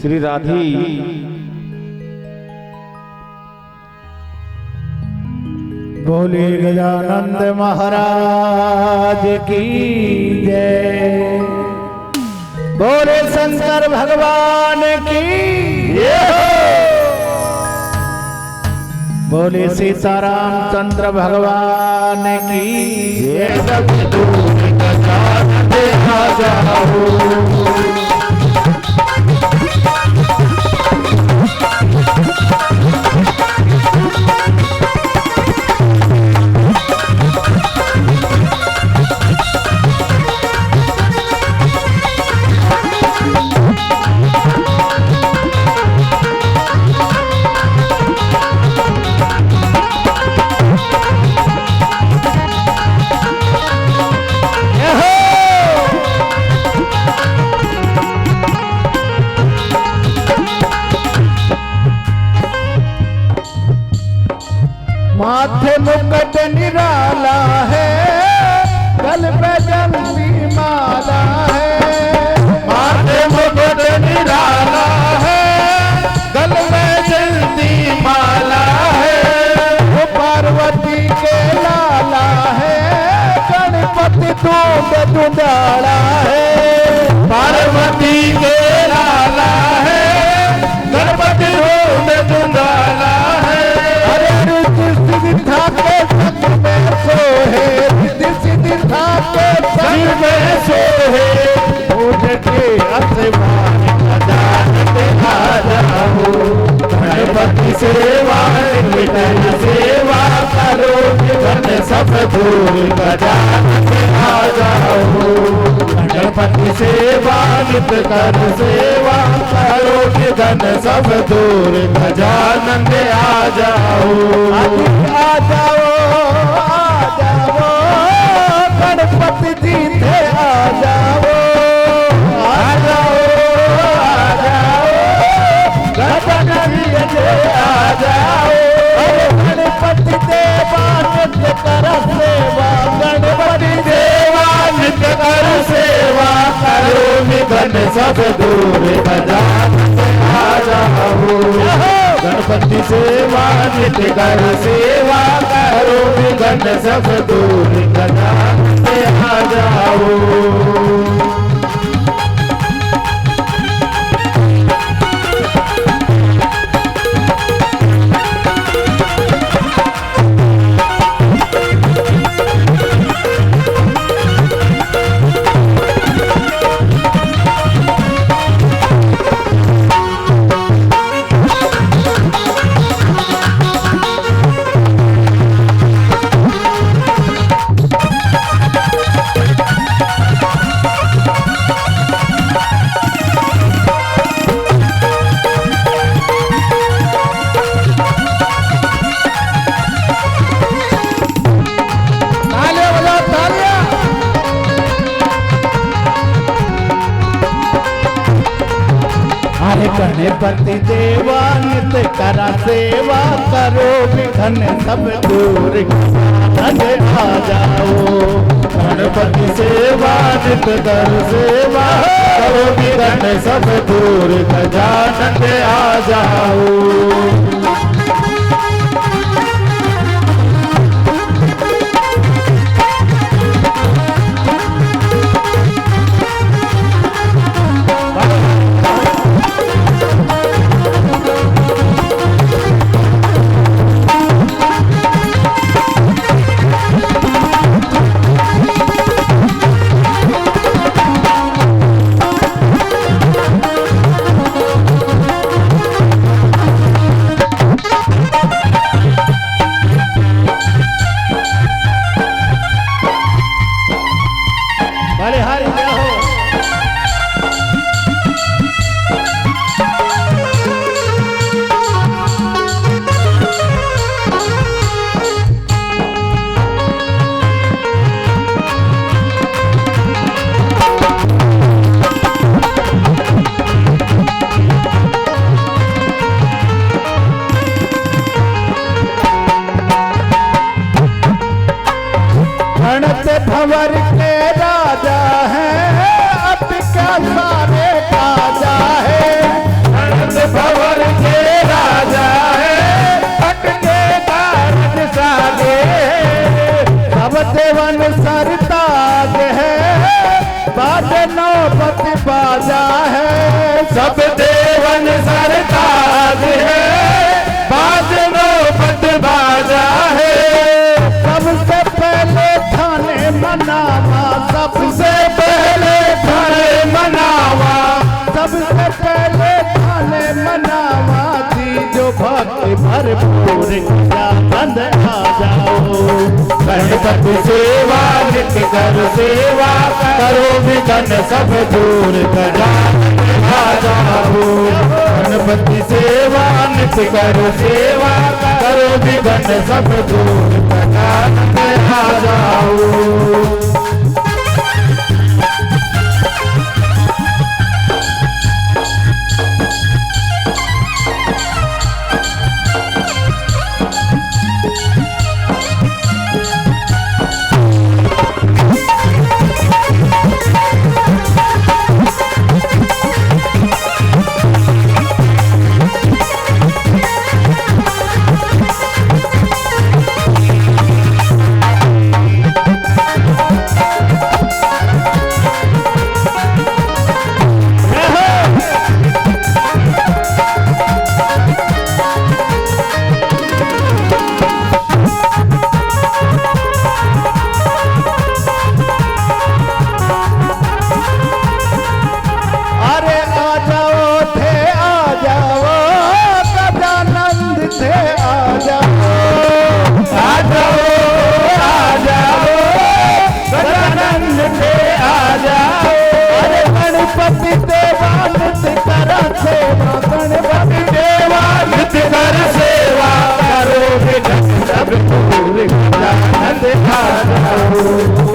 श्री राधी बोले गजानंद महाराज की जय। बोले शंकर भगवान की बोले सीताराम चंद्र भगवान की जय। माथे मुकुट निराला है, गल पे जलती माला है। माथे मुकुट निराला है, गल में जलती माला है। वो पार्वती के लाला है, गणपति दूध दुधाड़ा है। पार्वती के लाला है, गणपति दूध दुधाड़ा है। सिद्धा के संग में सोहे, सिद्धि के संग में सोहे। उठ के आसमान खजानते आ जाओ, गणपति सेवा निमित्त सेवा करो। धन सब दूर खजानते आ जाओ, गणपति सेवा नित कर सेवा करो। धन सब दूर खजानते आ जाओ। आ जाओ गणपति जी थे आ जाओ। आ जाओ गणपति जी आ जाओ। गणपति देवा नित्य कर सेवा, गणपति देवा नित्य कर सेवा करो। धन सब दूर खजानते आ जाओ, गणपति सेवा नित्य कर सेवा करो। धन सब दूर खजानते आ जाओ। गणपति देवा नित्य करा सेवा करो। विघ्न सब दूर खजानते आ जाओ। गणपति सेवा नित्य कर सेवा करो। विघ्न सब दूर खजानते आ जाओ। भंवर के राजा हैं, अटका सारे काजा है। नंद भंवर के राजा है, अटके कारज सारे। सब देवन सरताज है, बाजे नौबत बाजा है। सब देवन सरताज है, बाज नौबत बाजा है। सबसे पहले थाने मनावा, सबसे पहले थाने मनावा, सबसे पहले थाने मनावा। जी जो भक्ति भरपूर आनंद आ जाओ। गणपति सेवा नित्य कर सेवा, करो विघ्न सब दूर गजानन आ जाओ। गणपति सेवा नित्य कर सेवा, करो विघ्न सब दूर गजानन आ जाओ।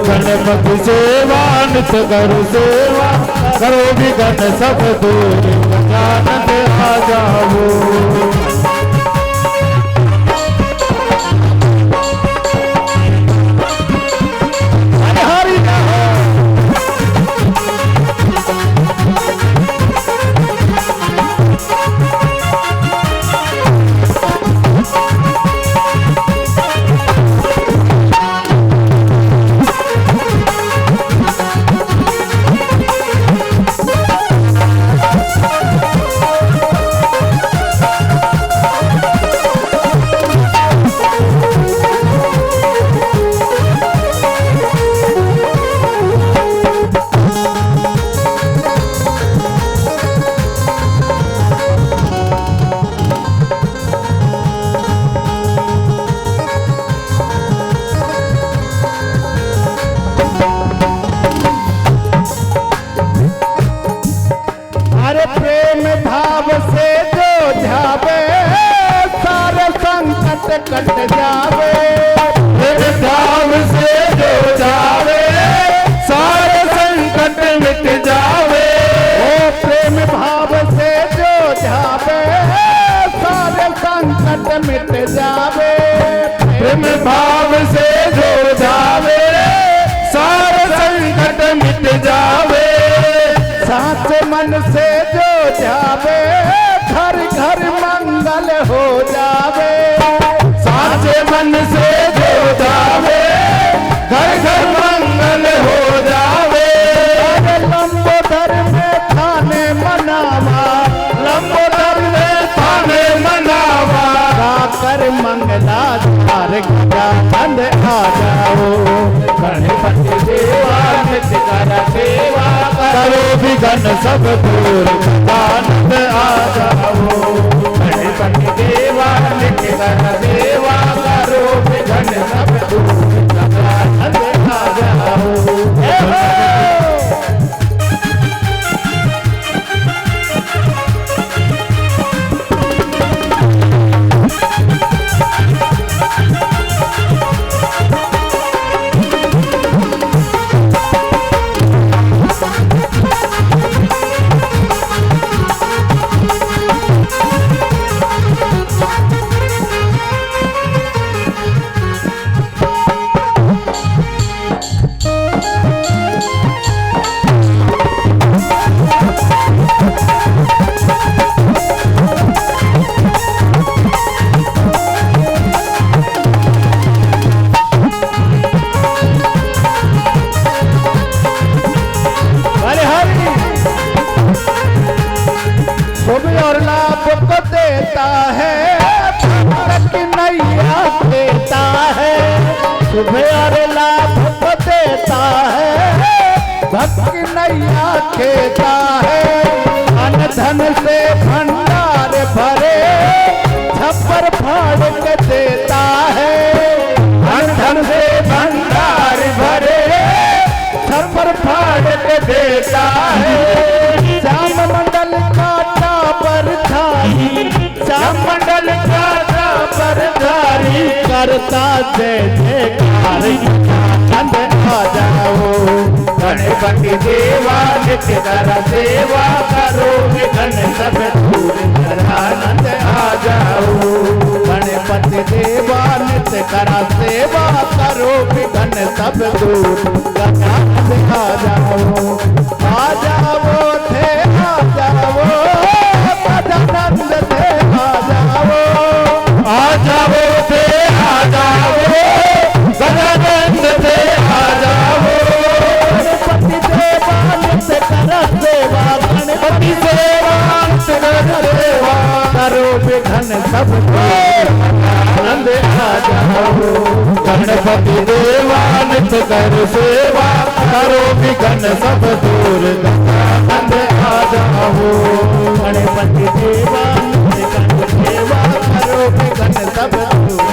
गणपति सेवा नित्य करो सेवा, करो विघ्न सब दूर गजानन आ जाओ। कट जावे, धाम से जो जावे, सारे संकट मिट जावे। ओ प्रेम भाव से जो जावे, सारे संकट मिट जावे। प्रेम भाव से जो जावे, सारे संकट मिट जावे। साच मन से जो जावे, घर घर मंगल हो जावे। साचे मन से जो जावे, घर घर मंगल हो जावे। लंबोदर में थाने मनावा, लंबोदर में थाने मनावा। गाकर मंगला धार गजानन आ जाओ। गणपति सेवा नित्य कर सेवा, करो विघ्न सब दूर गजानन आ जाओ। गणपति सेवा नित्य कर सेवा, करो विघ्न सब दूर गजानन आ जाओ। और लाभ को देता है, भक्त की नैया देता है। शुभ और लाभ को देता है, भक्त की नैया देता है। अन्न धन से भंडार भरे, छप्पर फाड़ के देता है। अन्न धन से भंडार भरे, छप्पर फाड़ के देता है। श्याम मंडल काटा परधारी, श्याम मंडल काटा परधारी, करता जय जयकार, आनंद आ जाओ। गणपति देवा नित्य कर सेवा करो, विघ्न सब दूर कर आनंद आ जाओ। गणपति देवा नित्य करा सेवा करो, विघ्न सब दूर कर आनंद आ जाओ। आ जाओ थे आ जाओ, सदानंद थे आ जाओ। आ जाओ थे आ जाओ, सदानंद थे आ जाओ। गणपति देवा नित्य करा सेवा, गणपति सेवा नित्य कर सेवा करो, विघ्न सब दूर आनंद आ जाओ। गणपति देवा नित्य कर सेवा करो, विघ्न सब दूर आनंद आ जाओ। गणपति देवा नित्य कर सेवा करो, विघ्न सब दूर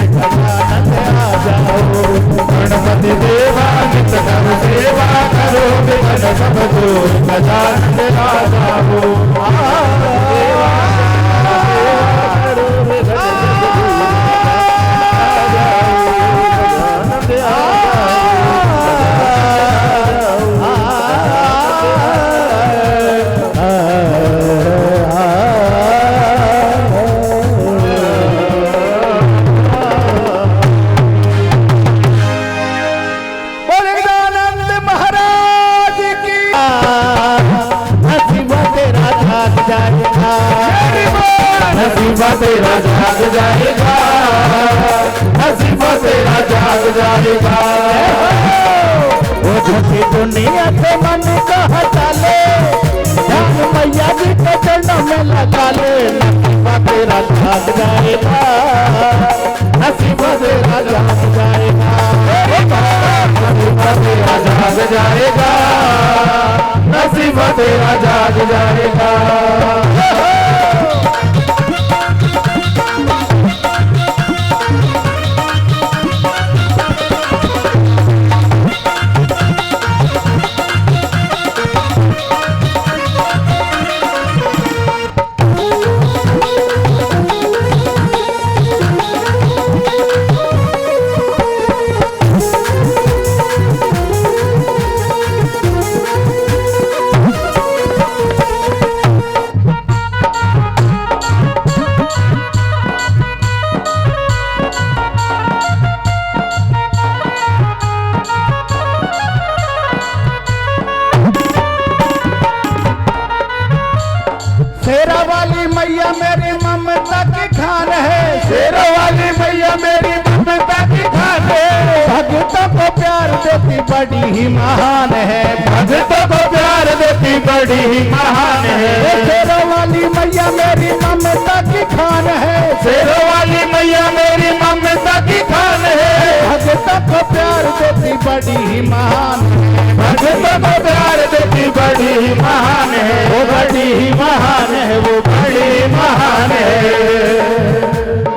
आनंद आ जाओ। गणपति देवा नित्य कर सेवा करो, विघ्न सब दूर आनंद आ जाओ। नसीबा तेरा जाग जाएगा, नसीबा तेरा जाग जाएगा। वो झूठी दुनिया से मन को हटा ले, ध्यान मैया जी के चरणों में लगा ले। नसीबा तेरा जाग जाएगा, नसीबा तेरा जाग जाएगा। नसीबा तेरा जाग जाएगा, नसीबा तेरा जाग जाएगा। शेरा वाली मैया मेरी ममता की खान है, शेरा वाली मैया मेरी ममता की खान है। भक्तों को प्यार देती बड़ी ही महान है, भक्तों को प्यार देती बड़ी ही महान है। शेरा वाली मैया मेरी ममता की खान है, शेरा वाली मैया मेरी ममता की खान है। भक्तों को प्यार देती बड़ी ही महान है, भक्तों को प्यार देती बड़ी ही महान है। वो बड़ी ही महान है, वो बड़ी महान है।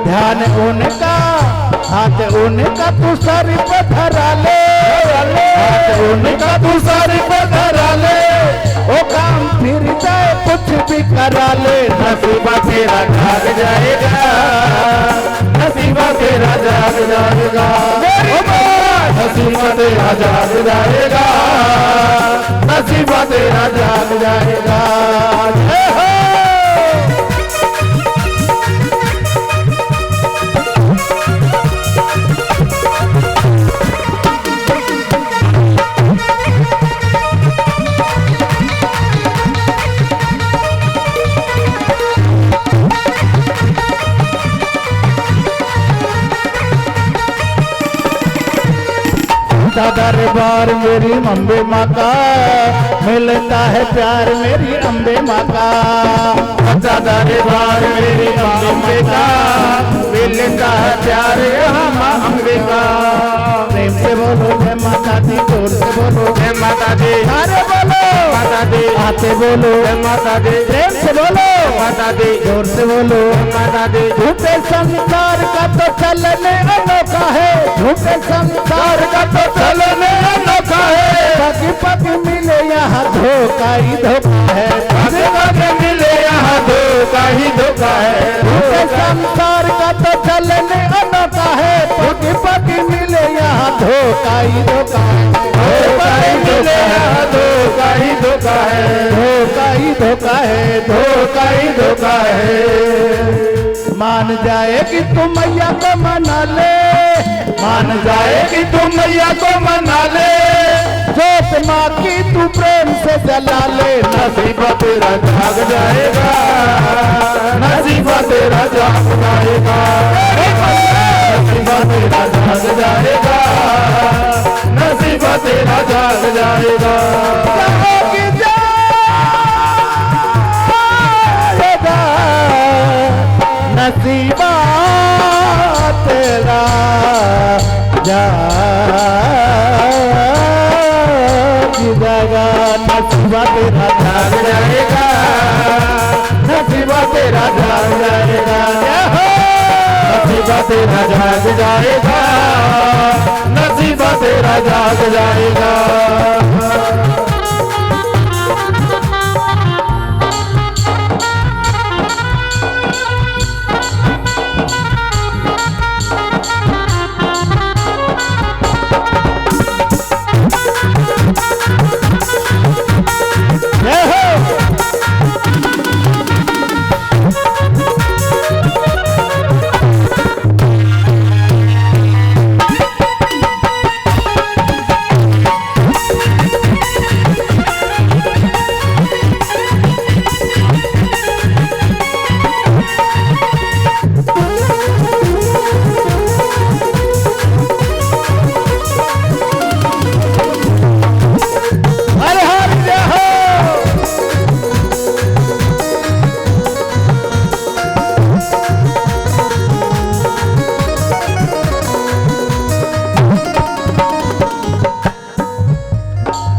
ध्यान उनका हाथ उनका तू सर पे धरा ले, हाथ उनका तू सर पे धरा ले। ओ काम फिर जाए कुछ भी करा ले। नसीबा तेरा जाग जाएगा, नसीबा तेरा जाग जाएगा। नसीबा तेरा जाग जाएगा, नसीबा तेरा जाग जाएगा। दरबार मेरी अम्बे माँ का, मिलता है प्यार मेरी अम्बे माँ का। सच्चा दरबार मेरी माँ अंबिका, मिलता है प्यार यहाँ माँ अंबिका। प्रेम से बोलो जय माता दी, जोर से बोलो जय माता दी, अरे बोलो माता दी, आते बोलो जय माता दी, प्रेम से बोलो माता दी, जोर से बोलो माता दी। झूठे संसार का तो चलने अनोखा है, झूठे संसार का तो चलने अनोखा है, पग पग मिले यहाँ धोखा ही धोखा है, पग पग मिले यहाँ धोखा ही धोखा है। झूठे संसार का तो चलने अनोखा है, पग पग मिले यहाँ धोखा ही धोखा है, धोखा ही मिले यहाँ धोखा ही धोखा है, धोखा ही धोखा है, धोखा ही धोखा है। मान जाएगी तू मैया को मना ले, मान जाएगी तू मैया को मना ले, जोत माँ की तू प्रेम से जला ले, नसीबा तेरा जाग जाएगा, नसीबा तेरा जाग जाएगा, नसीबा तेरा जाग जाएगा, नसीबा तेरा जाग जाएगा। जाओगी जाएगा नसीबा तेरा जाएगा, नसीबा तेरा जाग जाएगा, नसीबा तेरा जाग जाएगा, नसीबा तेरा जाग जाएगा, नसीबा तेरा जाग जाएगा।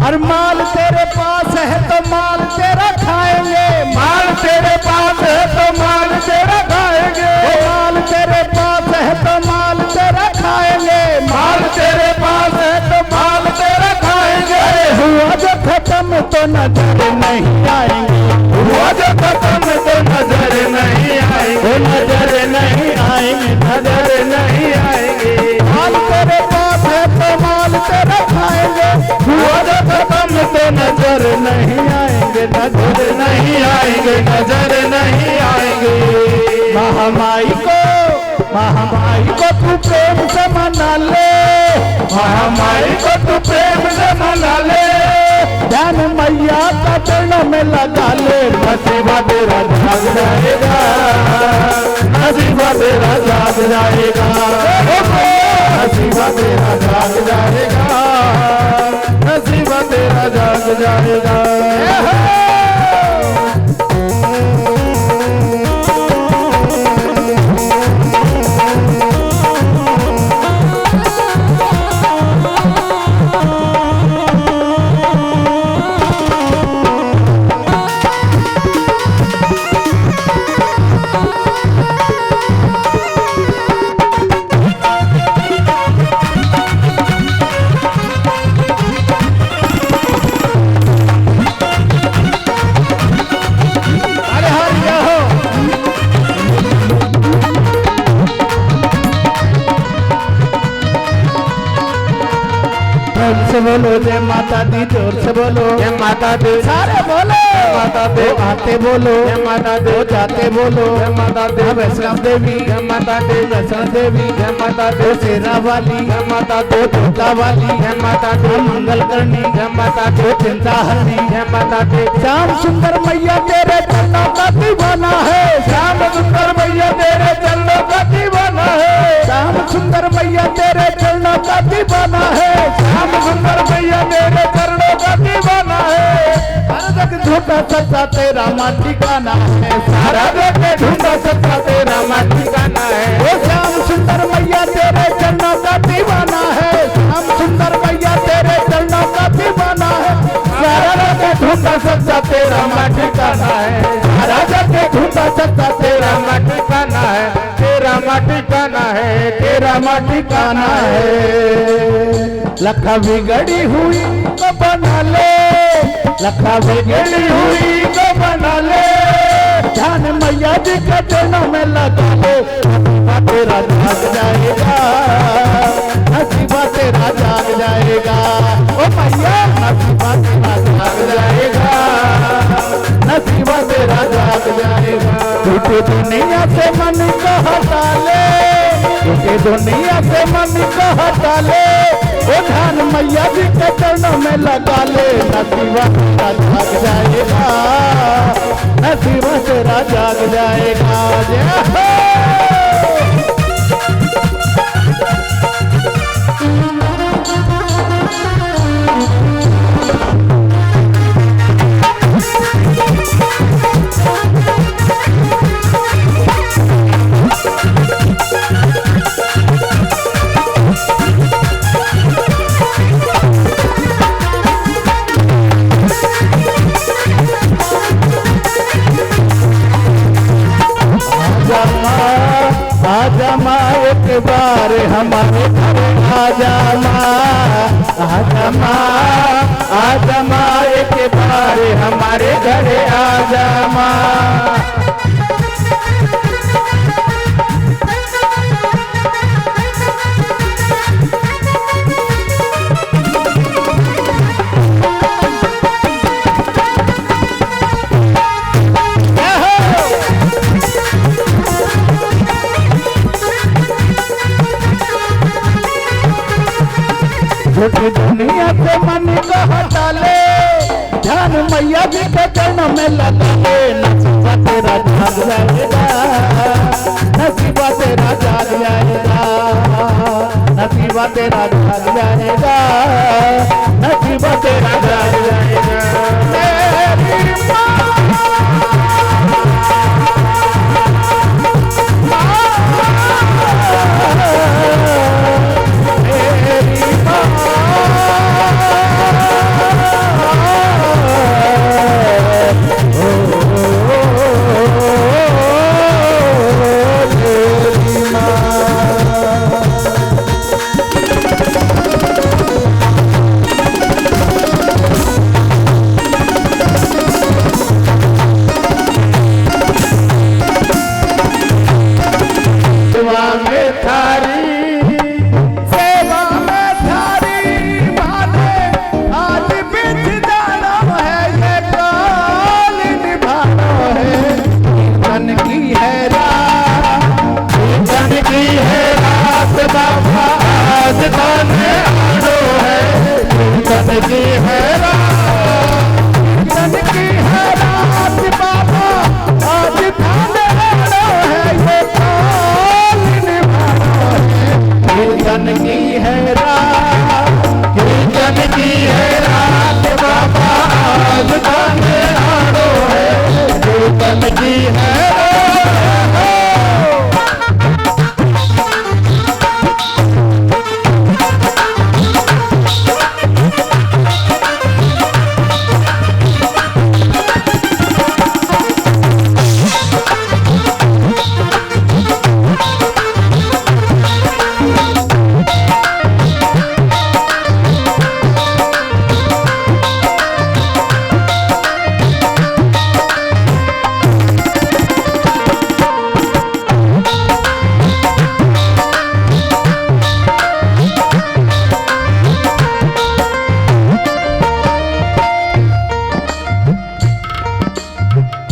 और माल तेरे पास है तो माल तेरा खाएंगे, माल तेरे पास है तो माल तेरा खाएंगे, माल तेरे पास है तो माल तेरा खाएंगे, माल तेरे पास है तो माल तेरा खाएंगे। हुआ जो खत्म तो नजर नहीं आएंगे, हुआ जो खत्म तो नजर नहीं आएंगे, नजर नहीं आएंगे, नजर नहीं आएंगे। माल तेरे पास है तो माल तेरा खाएंगे, हुआ जो खत्म तो नजर नहीं आएंगे, नजर नहीं आएंगे, नजर नहीं आएंगे। महामाई को तू प्रेम से मना ले, महामाई को तू प्रेम से मना ले, ध्यान मैया का चरणों में लगा ले, नसीबा तेरा जाग जाएगा, नसीबा तेरा जाग जाएगा, नसीबा तेरा जाग जाएगा, नसीबा तेरा जाग जाएगा। जोर से बोलो जय माता दी, जोर से बोलो जय माता दी, सारे बोलो माता दी, आते बोलो जय माता दी, जाते बोलो जय माता दी, वैष्णव देवी, जय माता दी, वैष्णव देवी, जय माता दी, शेरा वाली, जय माता दी, जोता वाली, जय माता दी, मंगल करनी, जय माता दी, चिंता हरनी, जय माता दी। श्याम सुंदर मैया तेरे चरणों का दीवाना है, श्याम सुंदर मैया तेरे चरणों का दीवाना है, श्याम सुंदर मैया तेरे चरणों का दीवाना है, श्याम सुंदर मैया तेरे चरणों का दीवाना है। हर जग झूठ ढूंढा सच्चा तेरा माँ ठिकाना है। सारा जग ढूंढा सच्चा तेरा माँ ठिकाना है। ओ श्याम सुंदर मैया तेरे चरणों का दीवाना है। श्याम सुंदर मैया तेरे चरणों का दीवाना है। सारा जग ढूंढा सच्चा तेरा माँ ठिकाना है। सारा जग ढूंढा सच्चा तेरा माँ ठिकाना है। तेरा माँ ठिकाना है। तेरा माँ ठिकाना है। लखा बिगड़ी हुई को बना ले, लखा बिगड़ी हुई को बना ले। ध्यान मैया जी के चरणों में लगा ले, नसीबा तेरा जाग जाएगा, नसीबा तेरा जाग जाएगा। ओ मैया नसीबा तेरा जाग जाएगा, नसीबा तेरा जाग जाएगा। झूठी दुनिया से मन को हटा ले, झूठी दुनिया से मन को हटा ले। ओ ध्यान मैया जी के चरणों में लगा ले, नसीबा तेरा जाग जाएगा, नसीबा तेरा जाग जाएगा। जय हो। आजा माँ एक बार हमारे घर आजा माँ, आजा माँ, आजा माँ एक बार हमारे घर आजा माँ। झूठी दुनिया से मन को हटा ले, ध्यान मैया जी के चरणों में लगा ले। नसीबा तेरा जाग जाएगा, नसीबा तेरा जाग जाएगा, नसीबा तेरा जाग जाएगा, नसीबा तेरा जाग जाएगा। मेरी माँ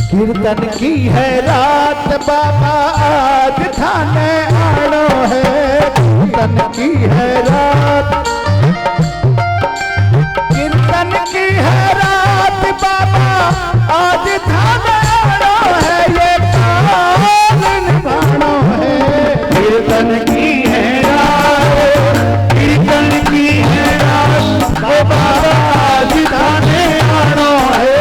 कीर्तन की है रात बाबा आज थाने आनो है। कीर्तन की है रात, कीर्तन की है रात बाबा आज थाने आनो है। ये काल निभानो है। कीर्तन की है रात, कीर्तन की है रात बाबा आज थाने आनो है।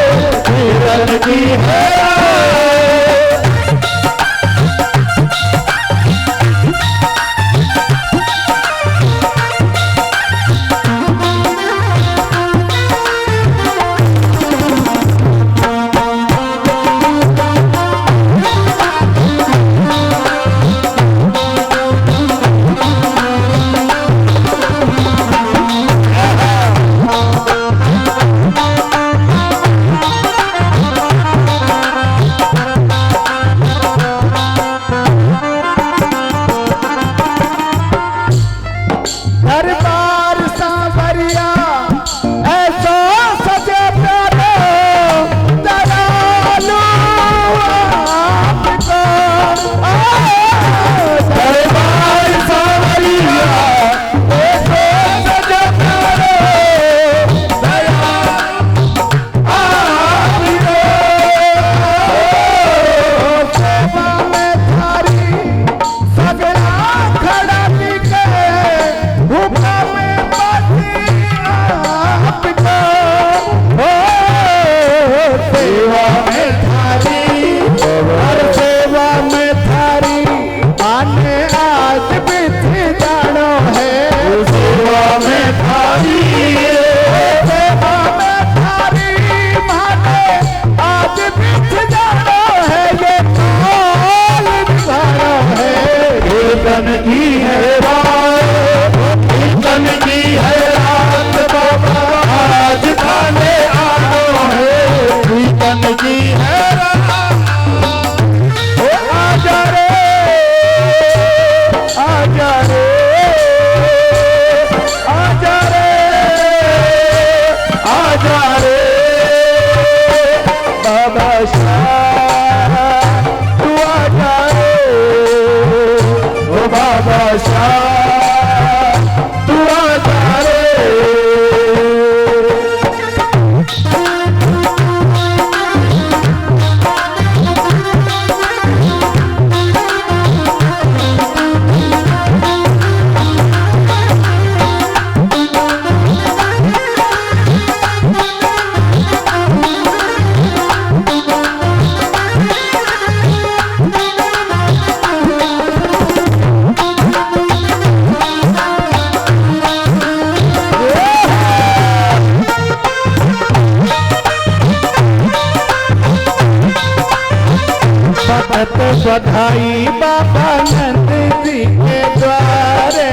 बटत बधाई बाबा नंद जी के द्वारे,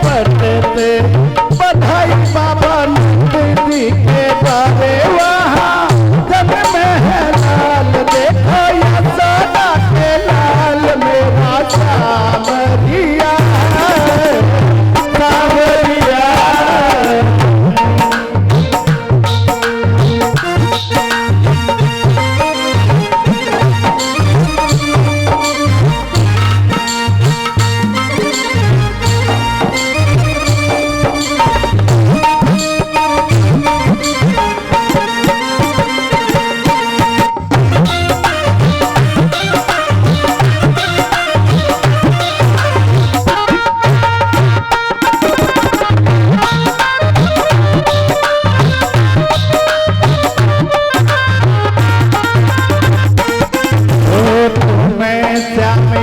बटत बधाई बाबा नंद जी के द्वारे। वहाँ जग में है लाल, देखो यशोदा के लाल मेरा सावरिया, सावरिया।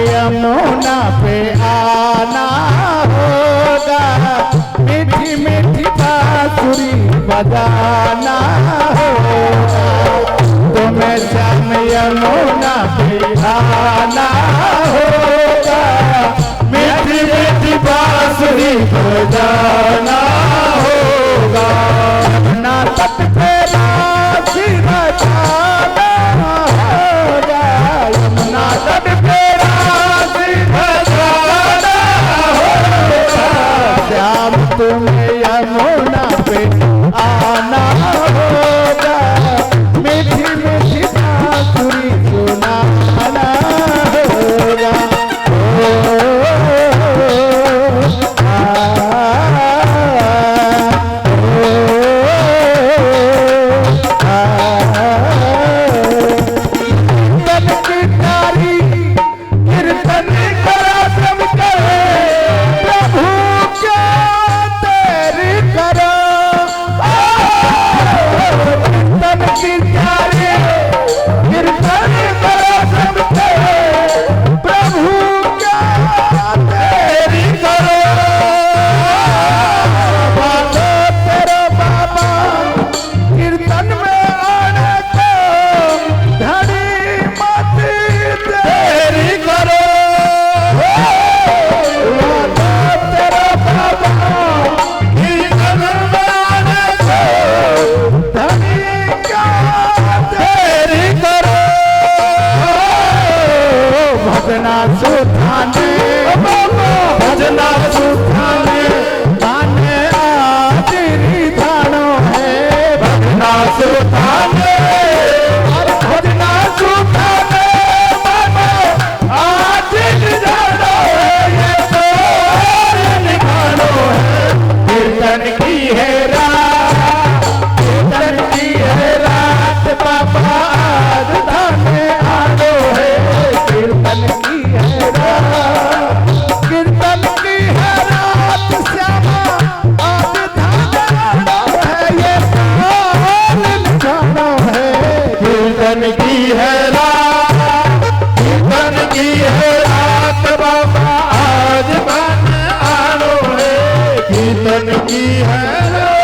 यमुना पे आना होगा, मीठी मीठी बांसुरी बजाना होगा। तुम्हें श्याम यमुना पे आना होगा, मीठी मीठी बांसुरी बजाना होगा। यमुना तट पे राशि बजाना होगा, यमुना तट पे श्याम तुम्हें यमुना पे आना होगा, मीठी मीठी बांसुरी सुनाना होगा। भजना सुधाने भजना सुधाने माने आदरी धानो है, भजना सुधाने भजना सुधाने माने आदरी धानो है। ये तो निधानो है, कीर्तन की है रात, कीर्तन की है रात बाबा आज धाने आनो है। कीर्तन की है रात, कीर्तन की है रात श्यामा आज धानो है। ये निधानो है, कीर्तन की है रात, कीर्तन की है रात बाबा आज धाने आनो है। कीर्तन की है रात।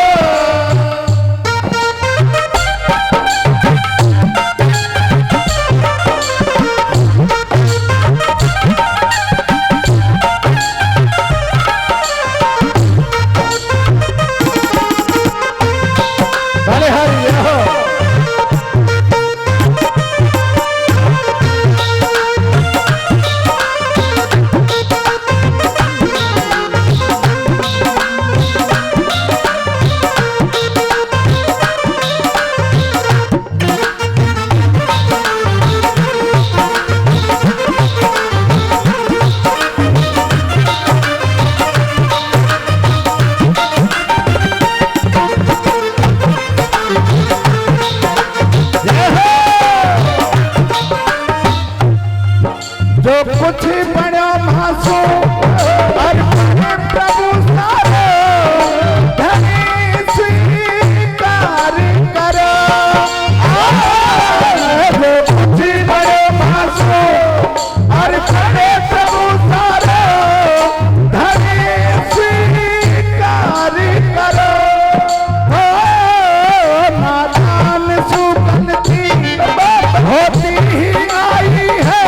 भले हरि हो जो कुछ बड़ा भासो और प्रभु सारो धनी स्वीकार करो। जो कुछ बड़े भासो और बड़े प्रभु सारो धनी स्वीकार करो। नादान सुगंध की होती ही आई है,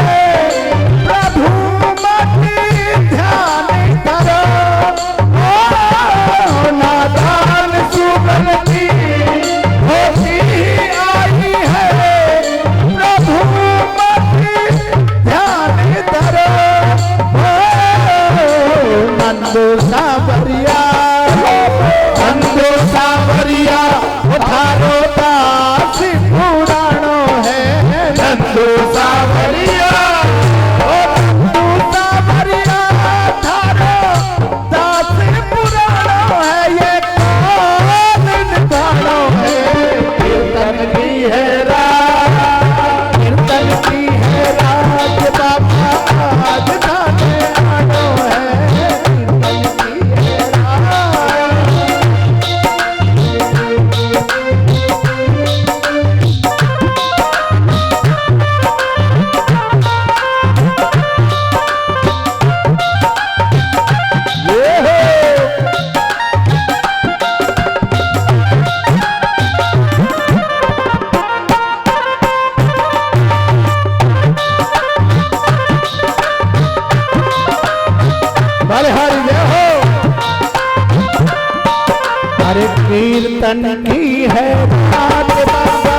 कीर्तन की है रात बाबा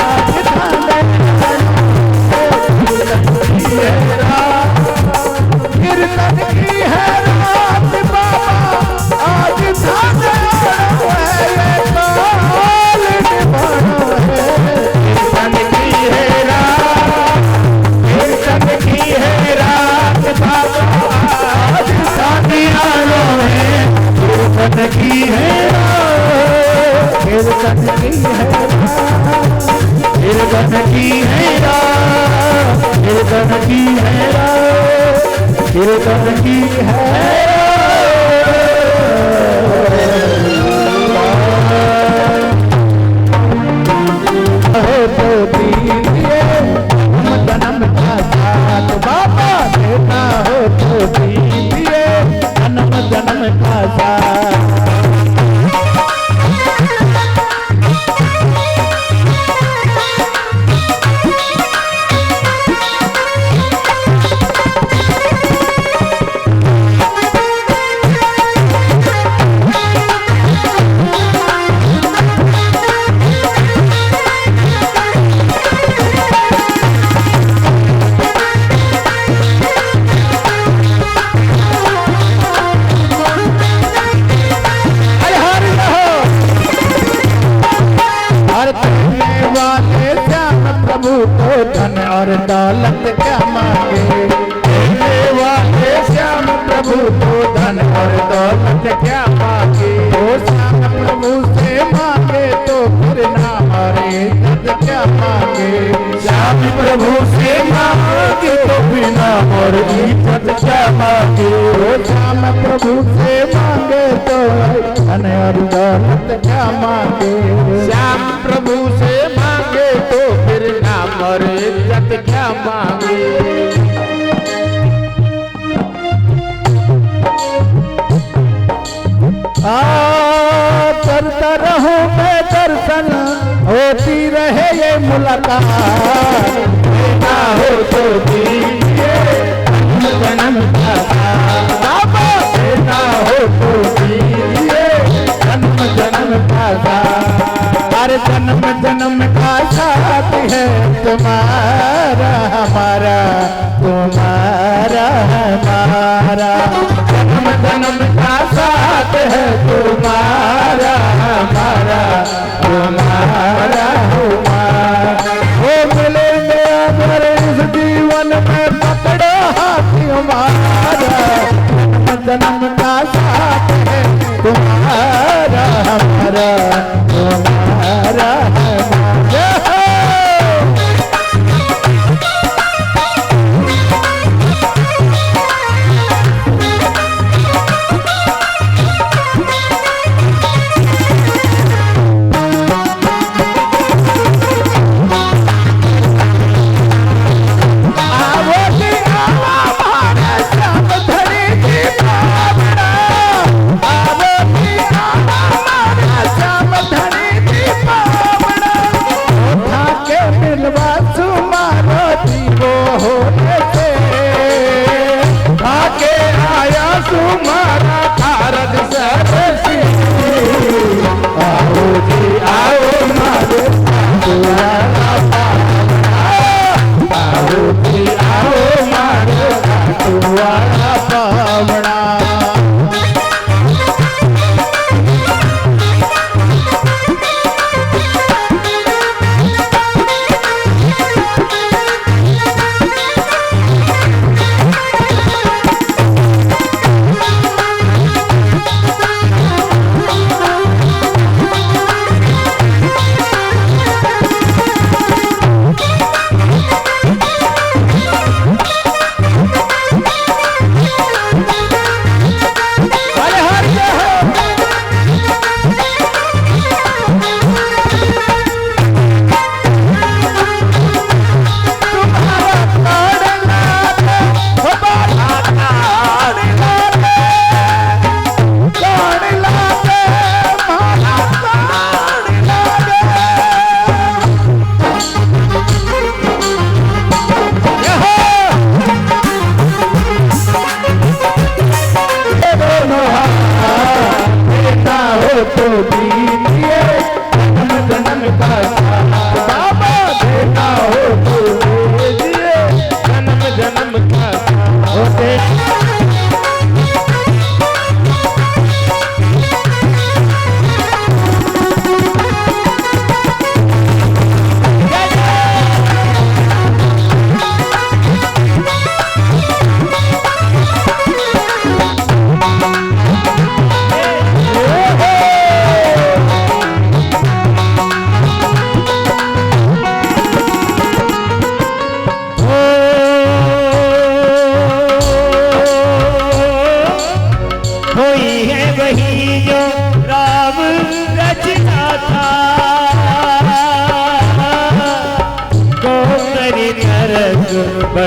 आज थाने कीर्तन की है रात, कीर्तन की है रात बाबा आज थाने है ये काल निभाना है। कीर्तन की है रात, कीर्तन की है रात बाबा आज थाने आना है। कीर्तन की है रात, कीर्तन की है रात, कीर्तन की है रात, कीर्तन की है रात, कीर्तन की है हो तो दीजिए जन्म का साथ बाबा देना हो तो दीजिए जन्म का साथ। प्रभु को धन और दौलत क्या मांगे, देने वाले श्याम प्रभु को धन और दौलत क्या मांगे। वो श्याम प्रभु से मांगे तो फिर नाम और इज्जत क्या मांगे। श्याम प्रभु से मांगे तो बिना और इज्जत क्या मांगे। वो श्याम प्रभु से मांगे तो धन और दौलत क्या मांगे। श्याम प्रभु से मांगे तो फिर नाम और इज्जत क्या मांगे। करता रहूं मैं दर्शन होती रहे ये मुलाकात, देना हो तो दीजिए जन्म का साथ बाबा, देना हो तो दीजिए जन्म का साथ। हर जन्म का साथ है तुम्हारा हमारा, तुम्हारा हमारा। जन्म का साथ है तुम्हारा हमारा, तुम्हारा हमारा। वो मिलेंगे अगर इस जीवन में पकड़ो हाथ हमारा। जन्म का साथ है तुम्हारा हमारा, तुम्हारा हमारा।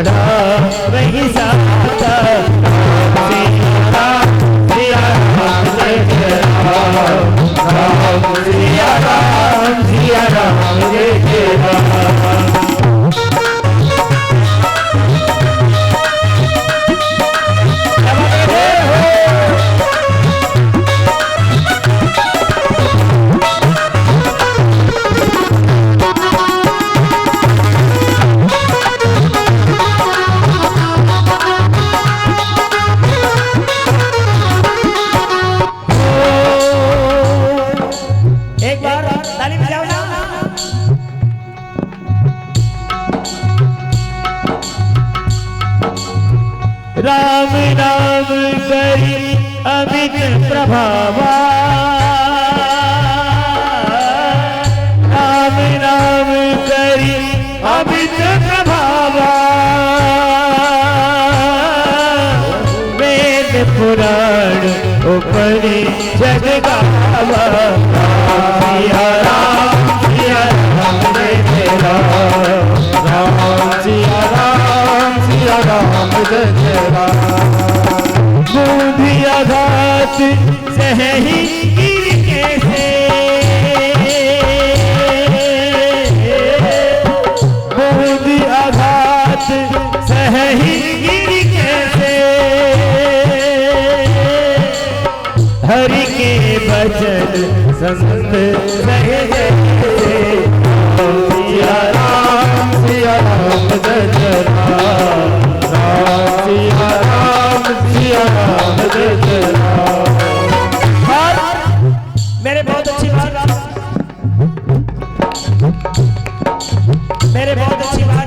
चढ़ा वही साता सिया राम जय जय राम सिया राम जय जय राम। राम राम करी अमित प्रभावा राम राम करी अमित प्रभावा वेद पुराण उपरि जग गावा सिया राम जय जय राम सिया राम जय जय राम। बूंदी आघात सही गिर कैसे बूंदी आघात सही गिर कैसे हरि के भजन संत सहे जैसे सिया राम जय जय राम सिया राम जय जय राम। मेरे बहुत अच्छी बात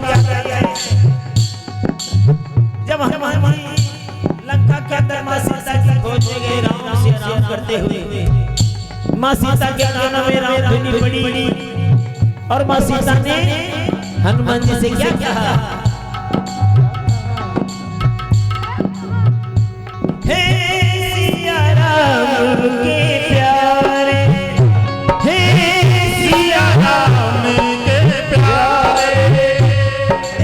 याद आई है जब हम लंका के अंदर माँ सीता की खोज में गए राम सिया राम करते हुए माँ सीता के कानों में राम धुनी पड़ी और माँ सीता ने हनुमान जी से क्या कहा हे सिया राम के प्यारे हे सिया राम के प्यारे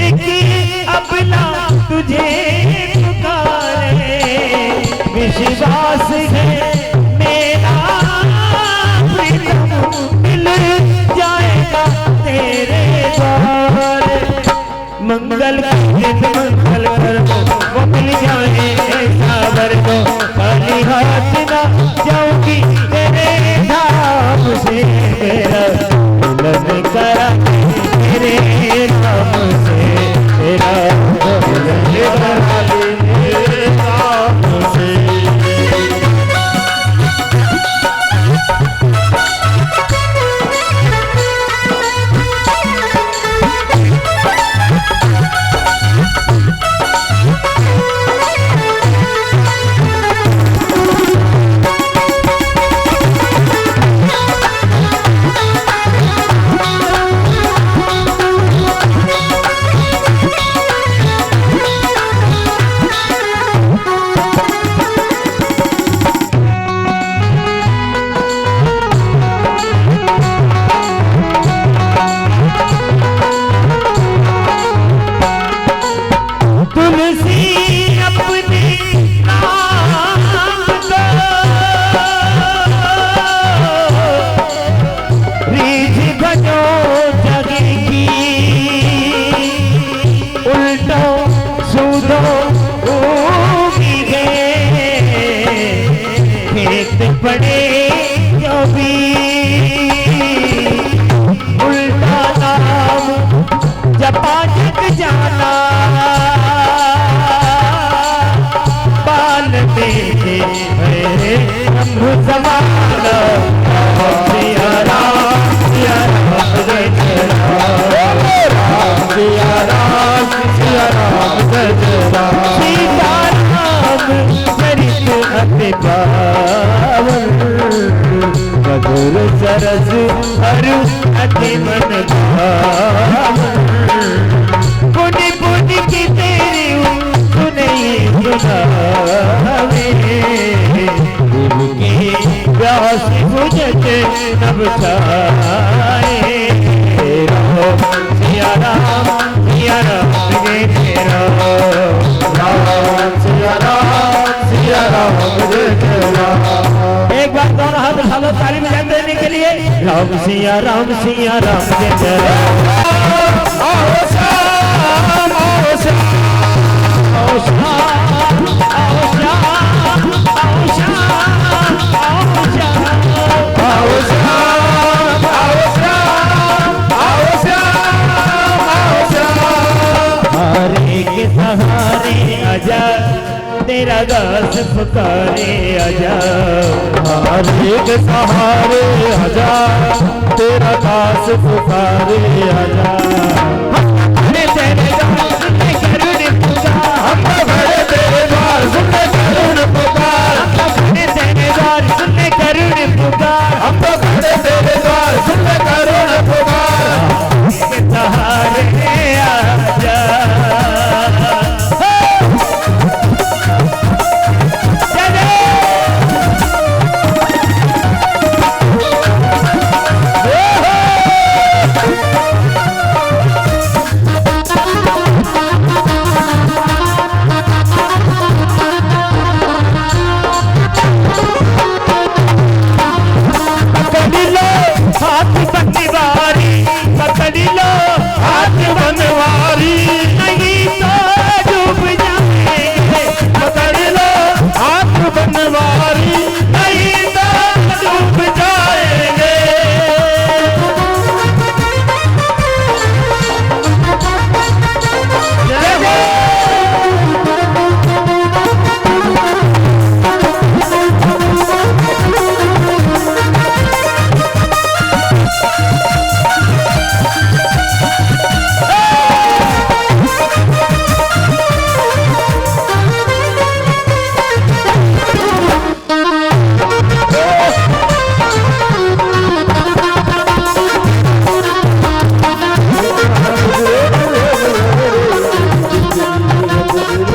एक अपना तुझे पुकारे विश्वास है मेरा प्रीतम मिल जाएगा तेरे द्वार मंगल मंगल कर वो मिल जाए ऐसा वर को खाली हाथ ना जाऊंगी तेरे धाम से मेरा मिलन करा तेरे धाम से तेरा मिलन करा तेरे धाम से। पड़े जो भी उल्टा नाम जपा जग जाना बाल बेटे शंभु समाना सिया राम जय जय राम सिया राम जय जय राम सीता राम चरित अति पावन मधुर सरस हरु अति मन भावन पुनि पुनि की तेरी सुनई सुनावे दिल की प्यास बुझत नभ छाए सिया राम जय जय राम। हाथों ताली बजाते रहने के लिए राम सिया राम जय जय राम। आओ श्याम आओ श्याम आओ श्याम आओ श्याम आओ श्याम आओ श्याम आओ श्याम आओ श्याम आओ श्याम आओ श्याम हरे के सहारे आजा तेरा दास पुकारे आजा हरे के सहारे आजा तेरा दास पुकारे आजा हमने तेरे दास ने करुण पुकार हम खड़े तेरे द्वार सुनने करुण पुकार हमने तेरे दास ने करुण पुकार हम तो खड़े तेरे द्वार सुनने करुण पुकार के सहारे आजा पकड़ लो हाथ बनवारी नहीं तो डूब जाएंगे पकड़ लो हाथ बनवारी नहीं तो डूब जाएंगे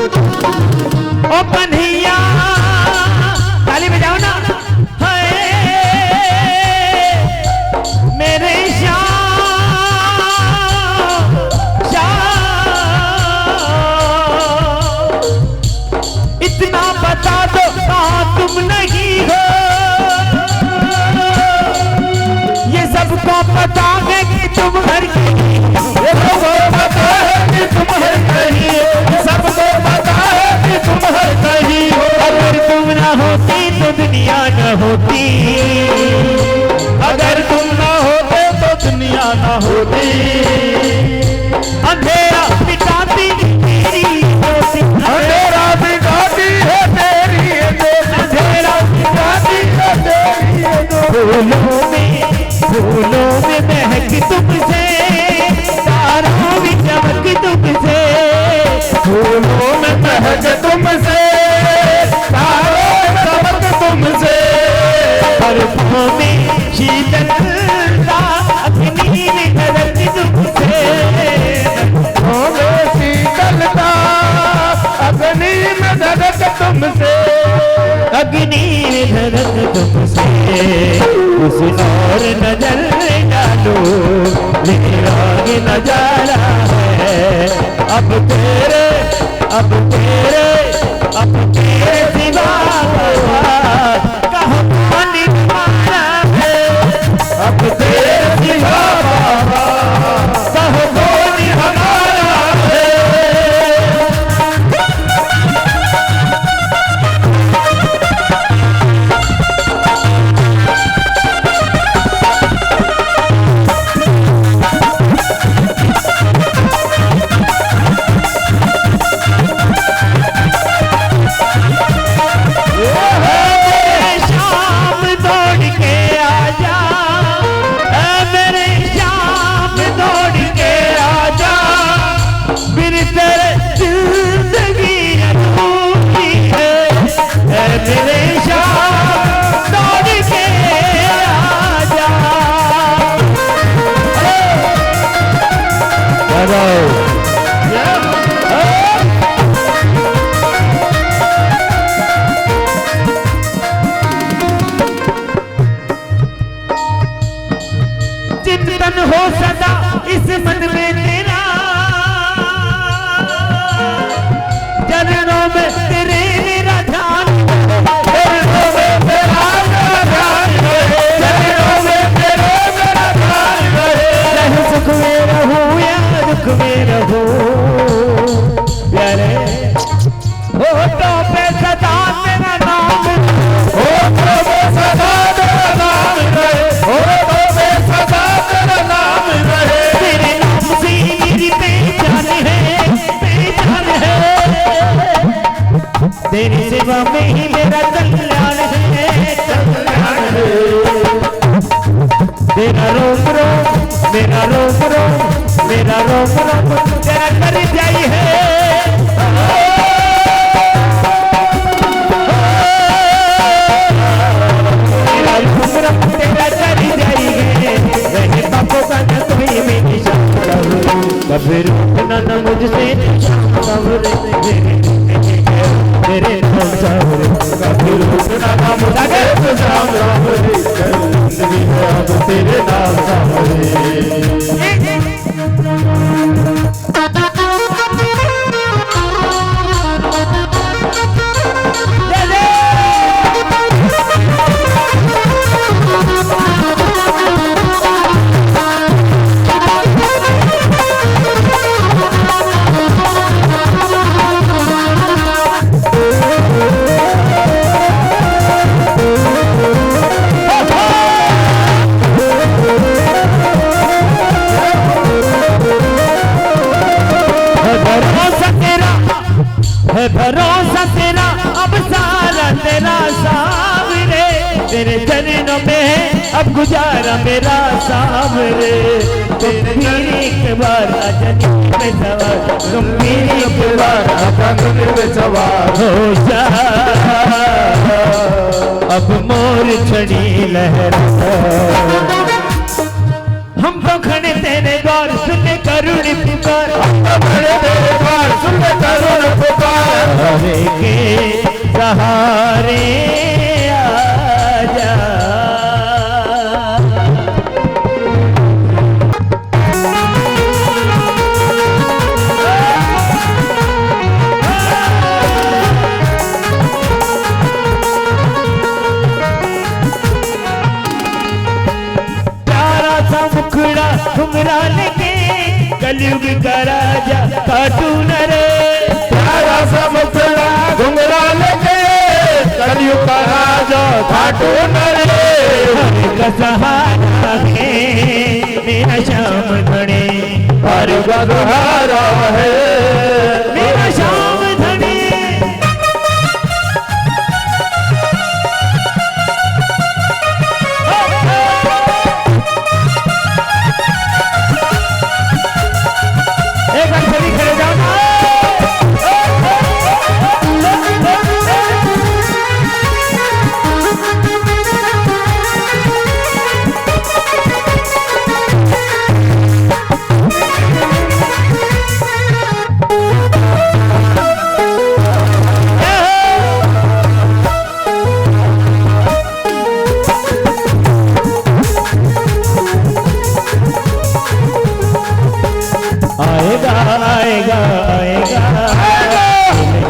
ओ कन्हैया ताली बजाओ ना हाय मेरे श्याम इतना बता दो कहाँ तुम नहीं हो ये सबको पता है कि तुम हर ये सबको पता है कि तुम हर कहीं हो सबको पता है कि तुम हर कहीं हो अगर तुम ना होती तो दुनिया न होती अगर तुम ना होते तो दुनिया ना होती अंधेरा मिटाती तेरी ज्योति अंधेरा बिगाती है तेरी ये ज्योति अंधेरा बिगाती है तेरी ये ज्योति फूलों में महक तुमसे तारों में चमक तुमसे फूलों में महक तुमसे तारों में चमक तुमसे बर्फों में शीतलता अग्नि में धड़क तुमसे फूलों में शीतलता अग्नि में धड़क तुमसे अग्नि में धड़क तुमसे उस और नजर डालो लेकिन आगे नजारा है अब तेरे सिवा कहाँ पानी मारा है अब तेरे सिवा कहो कौन हमारा है में रहो प्यारे होठों पे सदा तेरा नाम होठों पे सदा तेरा नाम रहे, होठों पे सदा तेरा नाम रहे। तेरे नाम से मेरी पहचान है, पहचान है। तेरी सेवा में ही मेरा कल्याण है, कल्याण है। तेरा रोम रोम मेरा रोम रोम मेरा रोम रोम तेरा कर जाई है। मेरा रोम रोम तेरा कर जाई है। वह बापों का न कोई मेरी शान कभी रुकना न मुझसे तेरे नाम सावरे कभी रुकना ना मुझे शाम रावरे, जिंदगी में अब तेरे नाम सावरे। भरोसा तेरा अब सारा तेरा सावरे, तेरे चरणों में है अब गुजारा मेरा सावरे। गंभीर एक बार अजनी में सवार, गंभीर एक बार अजनी में सवार हो जा। अब मोर छड़ी लहरा हम तो खड़े तेरे द्वार सुने करुण पुकार, खड़े तेरे द्वार सुन करुण पुकार। हरे के सहारे आजा। प्यारा सा मुखड़ा घुंघरा लेके कलयुग का राजा कार्टून रे। प्यारा सा मुखड़ा घुंघरा लेके कलयुग का राजा कार्टून रे। का सहारा है मेरा श्याम धने, हर गदहारा है मेरा श्याम धने। एक बार सभी खड़े जाओ ना। आएगा आएगा आएगा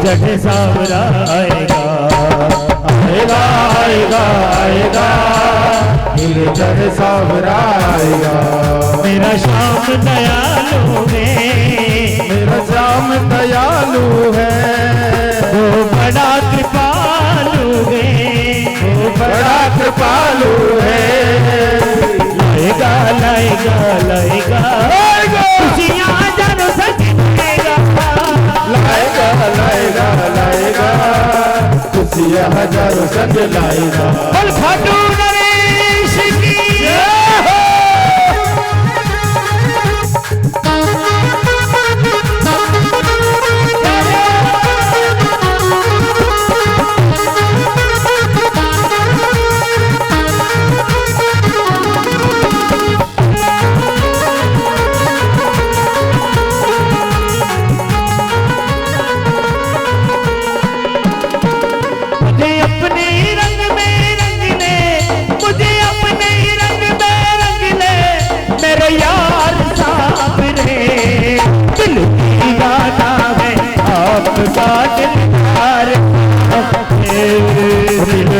जट सावरा आएगा, आएगा आएगा आएगा दिल जग सावरा आएगा। मेरा श्याम दयालु है, मेरा श्याम दयालु है, वो बड़ा कृपालु है, वो बड़ा कृपालु है। लाएगा लाएगा लाएगा खुशियाँ जानो सकेगा, लाएगा लाएगा लाएगा खुशियाँ हजारों संग लाएगा। बोल खाटू नरेश की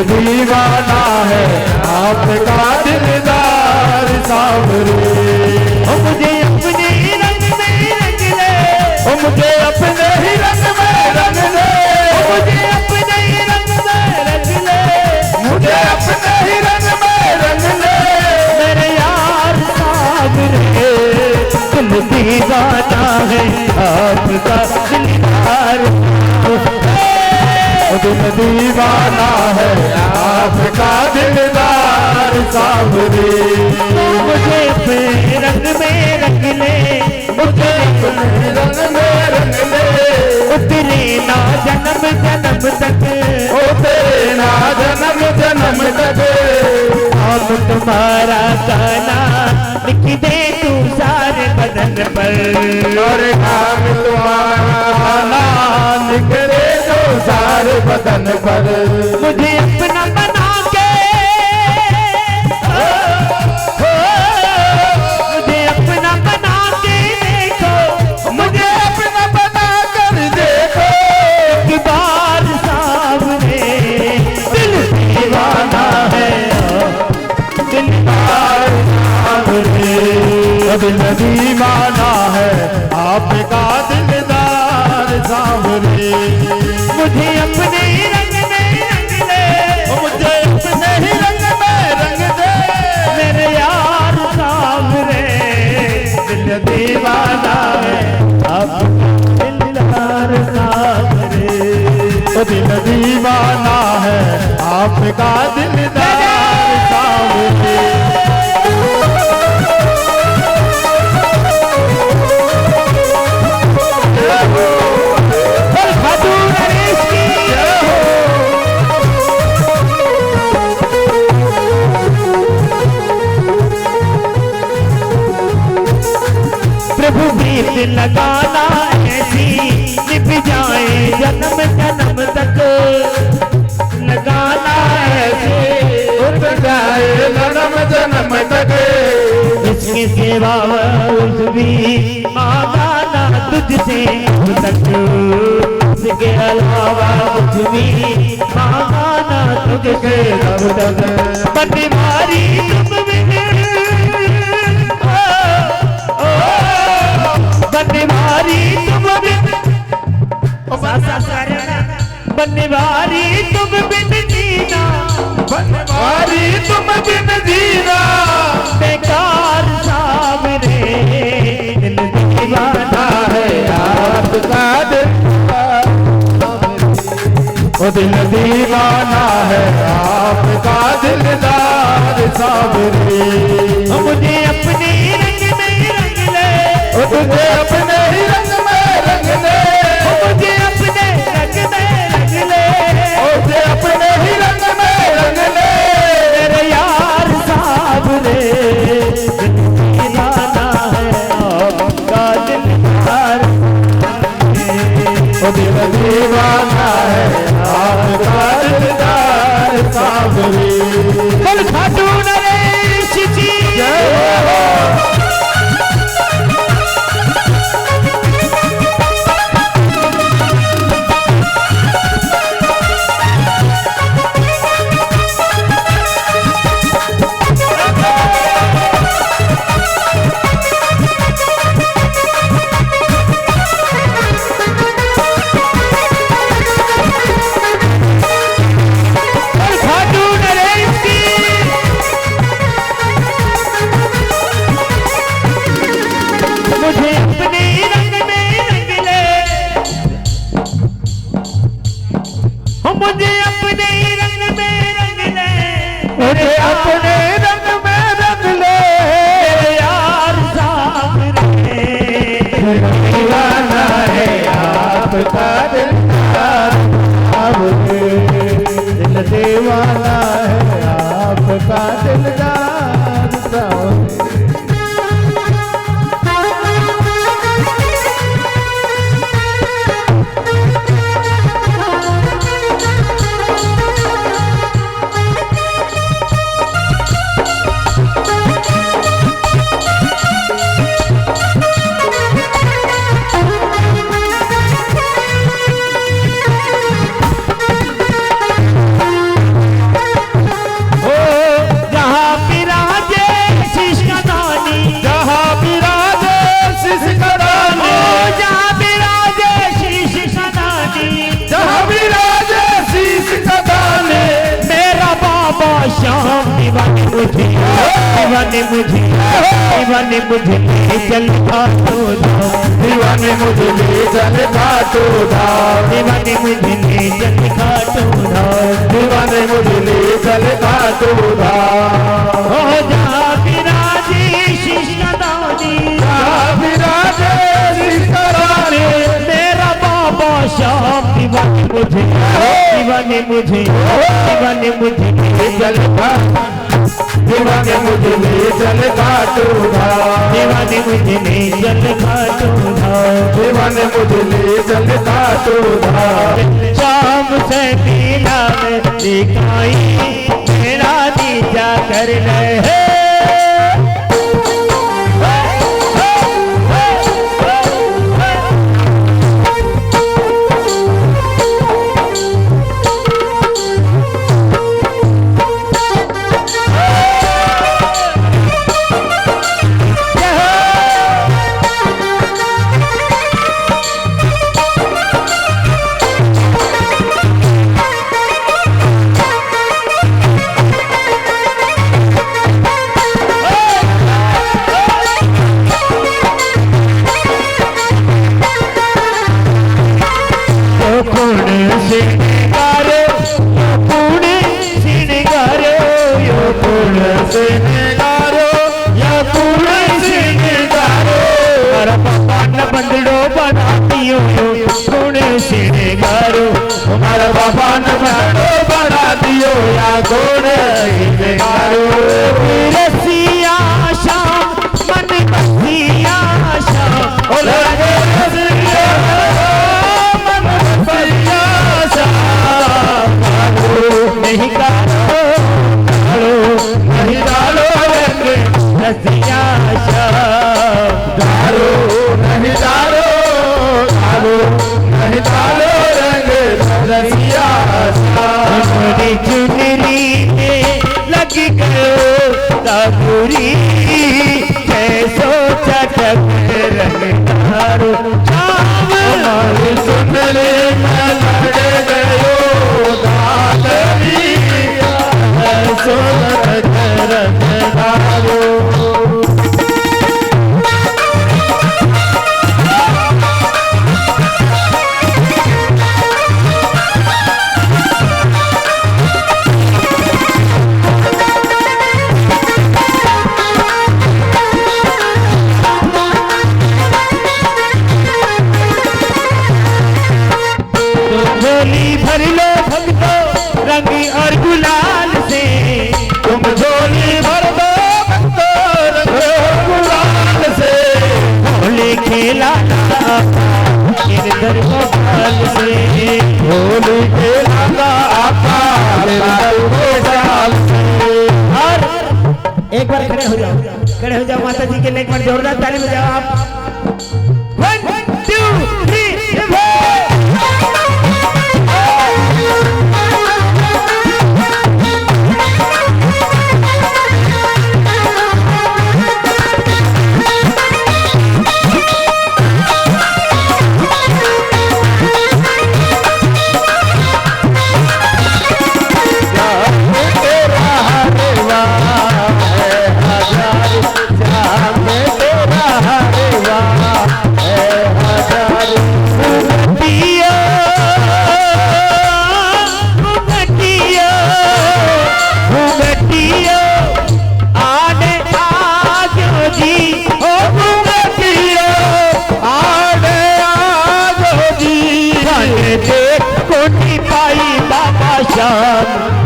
दीवाना है आपका दिलदार सावरे। मुझे अपने रंग में रंग मुझे अपने ही रंग में रंग ले, मुझे अपने ही रंग में रंग ले, मुझे अपने ही रंग में रंग ले। मेरे यार सावरे तुम दीवाना है आपका दिलदार, तुम दीवाना है आपका दिलदार सावरे। मुझे अपने रंग में रंग ले, मुझे अपने रंग में रंग ले, उतरे ना जन्म जन्म तक, ओ तेरे ना जन्म जन्म तक। अब तुम्हारा गाना लिख दे तू सारे बदन पर, और नाम तुम्हारा नाम निकले तो सारे बदन पर। मुझे अपना बना के, मुझे अपना बना के देखो, मुझे अपना बना कर देखो, एक बार सामने दिल दीवाना है दिलदार सावरे। दिल दीवाना है आपका दिलदार सावरे। मुझे अपने रंग में रंग ले, मुझे अपने ही रंग में रंग दे, मेरे यार सावरे दिल दीवाना है अब दिलदार सावरे। दिल दीवाना है आपका दिलदार सावरे। खाटू नरेश की प्रभु प्रीत लगाना ऐसी निभ जाए जन्म जन्म तक, लगाना ऐसे उठ जाए जन्म जन्म तक। इसके सेवा उस भी मांगाना तुझसे अब तक, इसके अलावा कुछ भी मांगाना तुझसे अब तक। बनवारी तुम बिन, बनवारी तुम बिन, बनवारी तुम बिन जीना, बनवारी तुम बिन जीना, बेकार सावरे दिल दीवाना है आपका दिलदार। दिल दीवाना है आपका दिलदार सावरे। मुझे अपने रंग में रंग ले, तुझे अपने ही रंग में रंग ले, मुझे अपने रंग में रंग ले, तुझे अपने ही रंग में रंग ले। मेरे यार सावरे दिल दीवाना है आपका दिलदार, दिल दीवाना है आपका दिलदार सावरे। बोल खाटू नरेश जी जय हो। मुझे अपने रंग में रंग ले, मुझे अपने रंग में रंग ले, यार सामने दीवाना है आपका दिलदार सावरे। दिल दीवाना है आपका दिलदार सावरे। मुझे दीवाने मुझे दीवाने मुझे ले चल खाटू धाम दीवाने मुझे ले चल खाटू धाम दीवाने मुझे ले चल खाटू धाम दीवाने मुझे ले चल खाटू धाम हो जा विराजी शिष्टानी विराजे शिष्टानी मेरा बाबा श्याम दीवाने मुझे दीवाने मुझे दीवाने मुझे ले चल दीवाने मुझे ले चल खाटू धाम दीवाने मुझे ले चल खाटू धाम दीवाने मुझे ले चल खाटू धाम शाम से पीला में दिखाई मेरा नीचा कर रहे हमारा बाबा ने बना दियो या गोड़ रसिया शाम मन बसिया शाम मन बसिया नहीं डालो नहीं डालो रसिया शाम डालो नहीं डालो डालो नहीं डालो रसिया हमारी चुनरी में लग गयो दादुरी कैसो चटक रंगदारो हमारी चुनरी में लग गयो दादुरी कैसो चटक रंगदारो भर लो भक्तो रंग और गुलाल से तुम झोली भर दो भक्तो रंग और गुलाल से होली खेला गिरधर गोपाल से होली खेला आपा गिरधर गोपाल से और एक बार खड़े हो जाओ माता जी के लिए एक बार जोरदार ताली बजाओ आप 1 2 3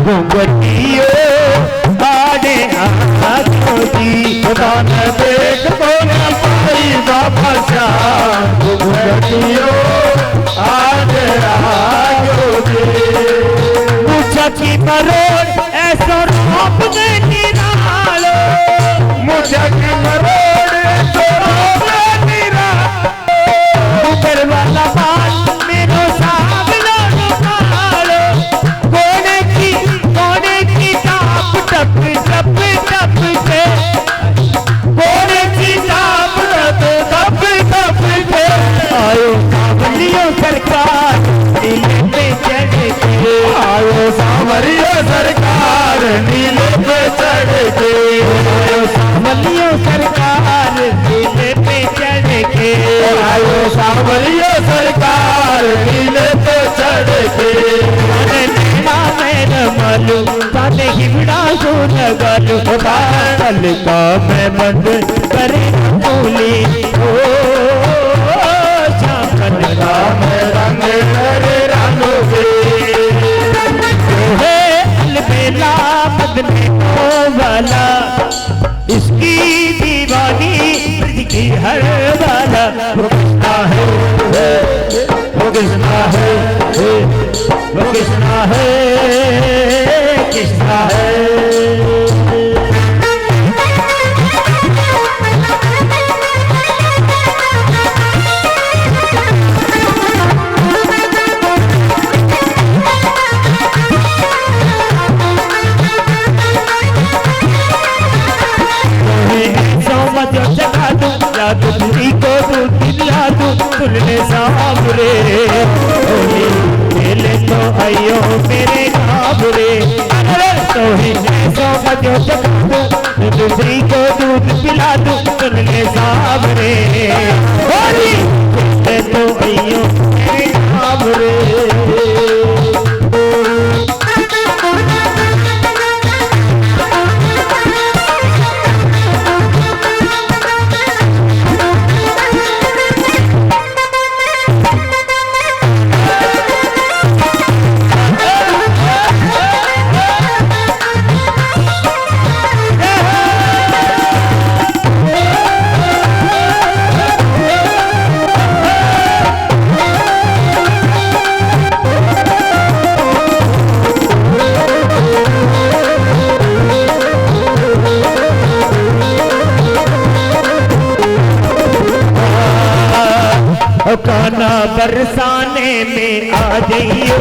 घुंघटियो आने आजोजी दान देख को न पाई बाबा श्याम घुंघटियो आने आजोजी मुझा की मरोड़ ऐसो रोप दे निरालो मुझा की मरोड़ ऐसो रोप दे निरालो ऊपर वाला बाल मेरो साहब लो कोने की टाप टप टप टप के कोने की टाप टप टप के आयो सावलियों सरकार नीले पे चढ़ के आयो सावरियो सरकार नीले पे चढ़ के सांवरिया सरकार नीले पे चढ़ के नैना में रमलू ताने हिमड़ा सो लगलू बादल का मैं बंद करे बोली ओ शामन का मैं रंग करे रंगोगे है अलबेला बदले वाला इसकी दीवानी ब्रज की हर वाला वो कृष्णा है वो कृष्णा है वो कृष्णा है कृष्णा है तुझी को दिला तू तुलने सामरे खेले तो आयो मेरे घाबरे तो ही समझो तुझी को दूध पिला तू तुलने सामरे खेले तो आयो मेरे घाबरे काना बरसाने में आ जाइयो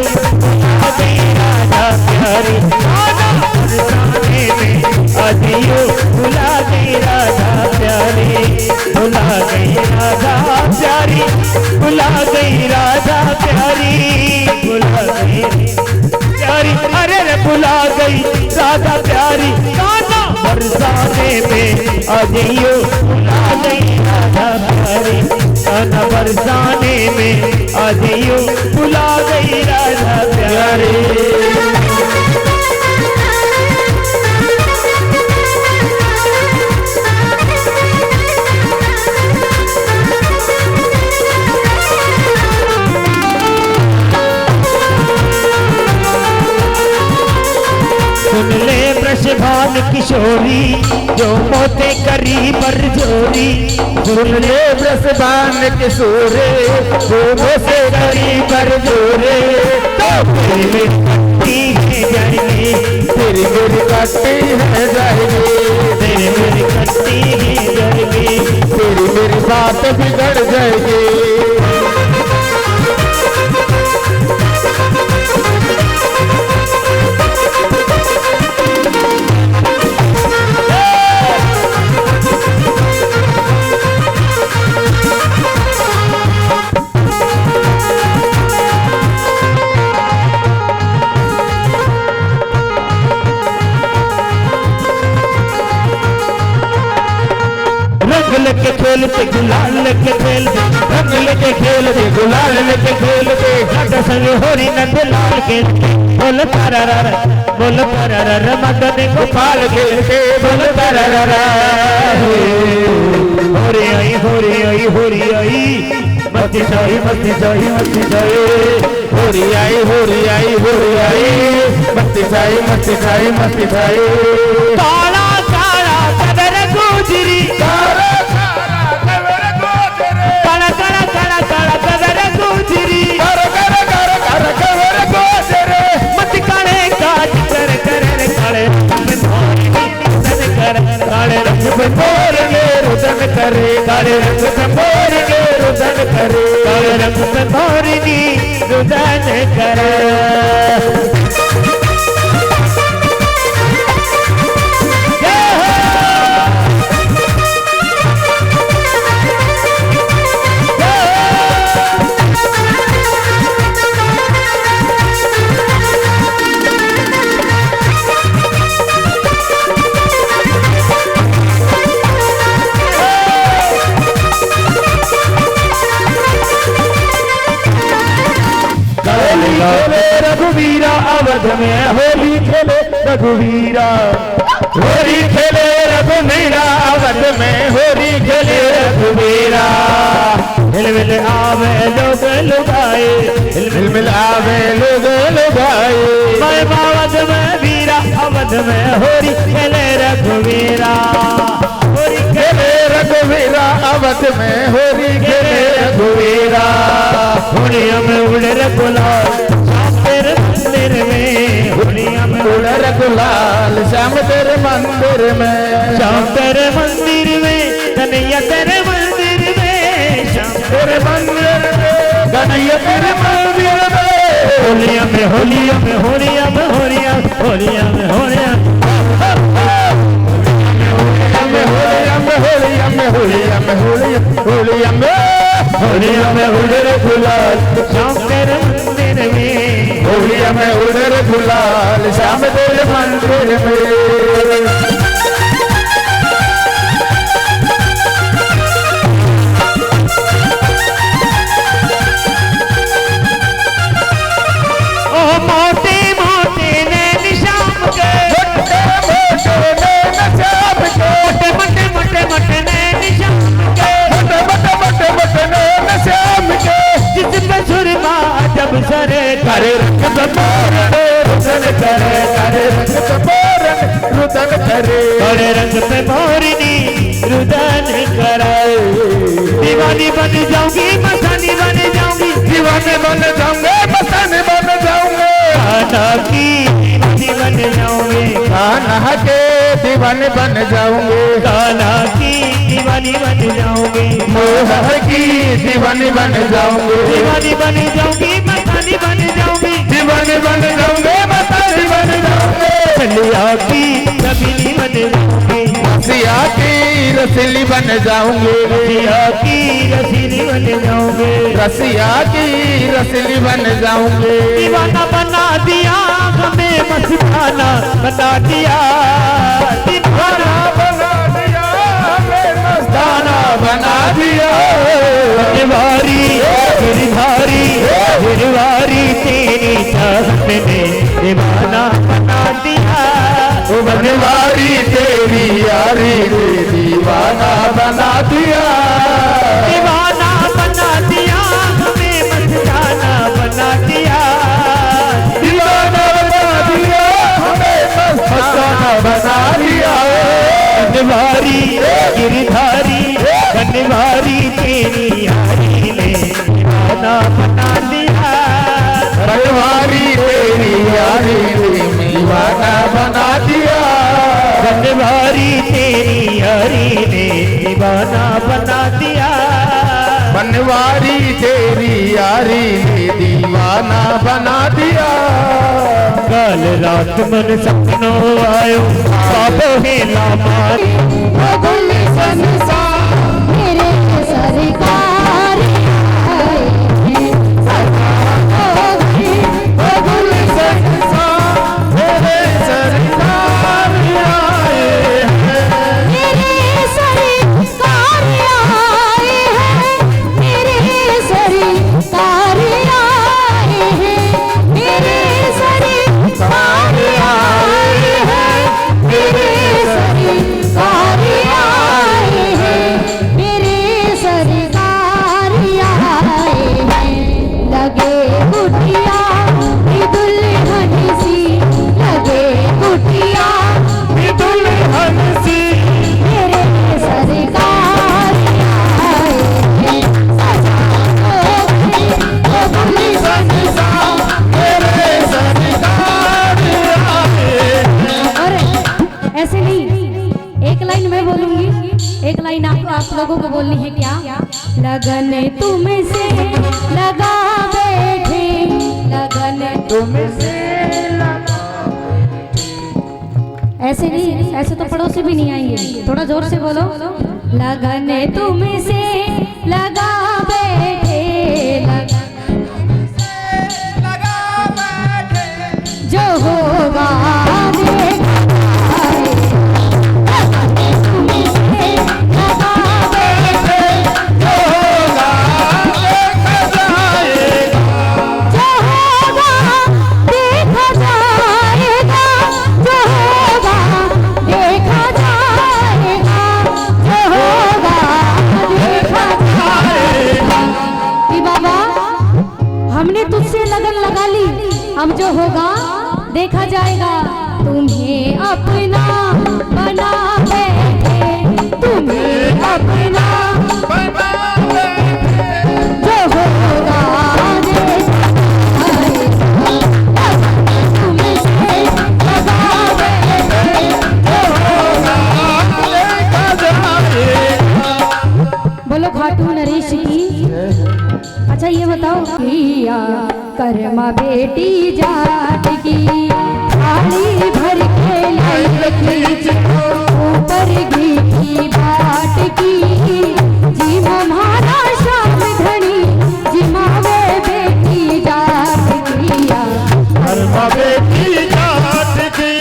राजा प्यारी काना बरसाने में आ जाइयो भुला गई राधा प्यारी भुला गई राधा प्यारी भुला गई राधा प्यारी भुला गई प्यारी अरे रे भुला गई राधा प्यारी काना बरसाने में आ जाइयो भुला गई राधा प्यारी काना बरसाने में आ जाइयो भुला गई राधा प्यारी सुन ले वृषभान किशोरी जो मोते करी बरजोरी सुन ले वृषभान किशोरे जो मोते करी बरजोरे तो तेरी मेरी कट्टी है जाएगी तेरी मेरी कट्टी है जाएगी तेरी मेरी कट्टी है जाएगी तेरी मेरी बात बिगड़ जाएगी लेके खेलते गुलाल लेके खेलते रंग लेके खेलते गुलाल लेके खेलते घाटा संग होरी नंद लाल खेलते बोल तारा मदन गोपाल खेलते बोल तारा होरी आई होरी आई होरी आई मस्ती जाई मस्ती जाई मस्ती जाई होरी आई होरी आई होरी आई मस्ती जाई मस्ती जाई मस्ती जाई काला काला कदर गुजरी काला काला काला काला कदर गुजरी मत काले काज कर कर काले काले रंग बंदोर ने रुदन करे काले रंग बंदोर ने रुदन करे काले रंग बंदोर नी रुदन करे होली खेले रघुवीरा अवध में होली खेले रघुवीरा होली खेले रघुवीरा अवध में होली खेले रघुवीरा हिलमिल आवे लोग लुगाए हिलमिल आवे लोग लुगाए मैं अवध में वीरा अवध में होली खेले रघुवीरा होली खेले रघुवीरा अवध में होली खेले रघुवीरा होलिया में उड़े रघुलाल श्याम तेरे मंदिर में होलिया में उड़े रघुलाल श्याम तेरे मंदिर में श्याम तेरे मंदिर में कन्हैया तेरे मंदिर में श्याम तेरे मंदिर में कन्हैया तेरे मंदिर में होलिया में होलिया में होलिया में होलिया होलिया में होलिया होलिया में होलिया में उड़े गुलाल श्याम तेरे मंदिर में होलिया में उड़े गुलाल श्याम तेरे मंदिर में मोटे मोटे नैन श्याम के मोटे मोटे मोटे नैन श्याम के श्याम के जिस पे सुरमा जब सरे करे रुदन करे करे रुदन करे करे रंग पे मोरनी रुदन करे दीवानी बन जाऊंगी मस्तानी बन जाऊंगी दीवाने बन जाऊंगे मस्तानी बन जाऊंगे खाना की दीवानी बन जाऊंगे खाना के दीवाने बन जाऊंगे खाना की दीवानी बन जाऊंगे मोहर की दीवानी बन जाऊंगे दीवानी बन जाऊंगी मस्तानी बन जाऊंगी दीवानी बन जाऊंगे मस्तानी बन जाऊंगे चलिया की रसीली बन जाऊंगी रसिया की रसीली बन जाऊंगे रसिया की रसीली बन जाऊंगे रसिया की रसीली बन जाऊंगे दीवाना बना दिया हमें मस्ताना बना दिया दीवाना बना दिया हमें मस्ताना बना दिया गिरधारी गिरधारी गिरधारी तेरी चाहत ने दीवाना बना दिया बनवारी तेरी यारी रे दीवाना बना दिया दीवाना बना दिया हमें मस्ताना बना दिया दीवाना बना दिया हमें मस्ताना बना दिया बनवारी गिरधारी बनवारी तेरी यारी ने दीवाना बना दिया बनवारी तेरी यारी ने दीवाना बना दिया बनवारी तेरी यारी ने दीवाना बना दिया बनवारी तेरी यारी ने दीवाना बना दिया कल रात मन सपनों आयो बाबो हेला मारी बगल संसार मेरे सरकार बगल संसार मेरे सरकार आए हैं मेरे सरकार आए हैं मेरे सरकार आए हैं मेरे सरकार आए हैं मेरे सरकार आए हैं मेरे सरकार आए हैं लगे कुटिया दुल्हन सी लगे कुटिया दुल्हन सी मेरे सरकार आए हैं मेरे सरकार आए और ऐसे नहीं, एक लाइन मैं बोलूंगी, एक लाइन आप लोगों को बोलनी है। क्या लगन तुमसे लगा बैठे लगन तुमसे ऐसे नहीं, ऐसे तो पड़ोसी भी नहीं आएंगे, थोड़ा जोर से बोलो। लगन तुमसे लगा बैठे जो होगा वाली, अब जो होगा देखा जाएगा। तुम्हें अपना बना बैठे, तुम्हें अपना बना बैठे, जो होगा देखा जाएगा। तुमसे लगा बैठे, जो होगा देखा जाएगा। बोलो खाटू नरेश की। अच्छा ये बताओ, किया कर्मा बेटी जाट की, थाली भर के लाई ऊपर घी की बाट की, जी हमारा शाम घड़ी जिमावे बेटी जाट किया। कर्मा बेटी जाट की,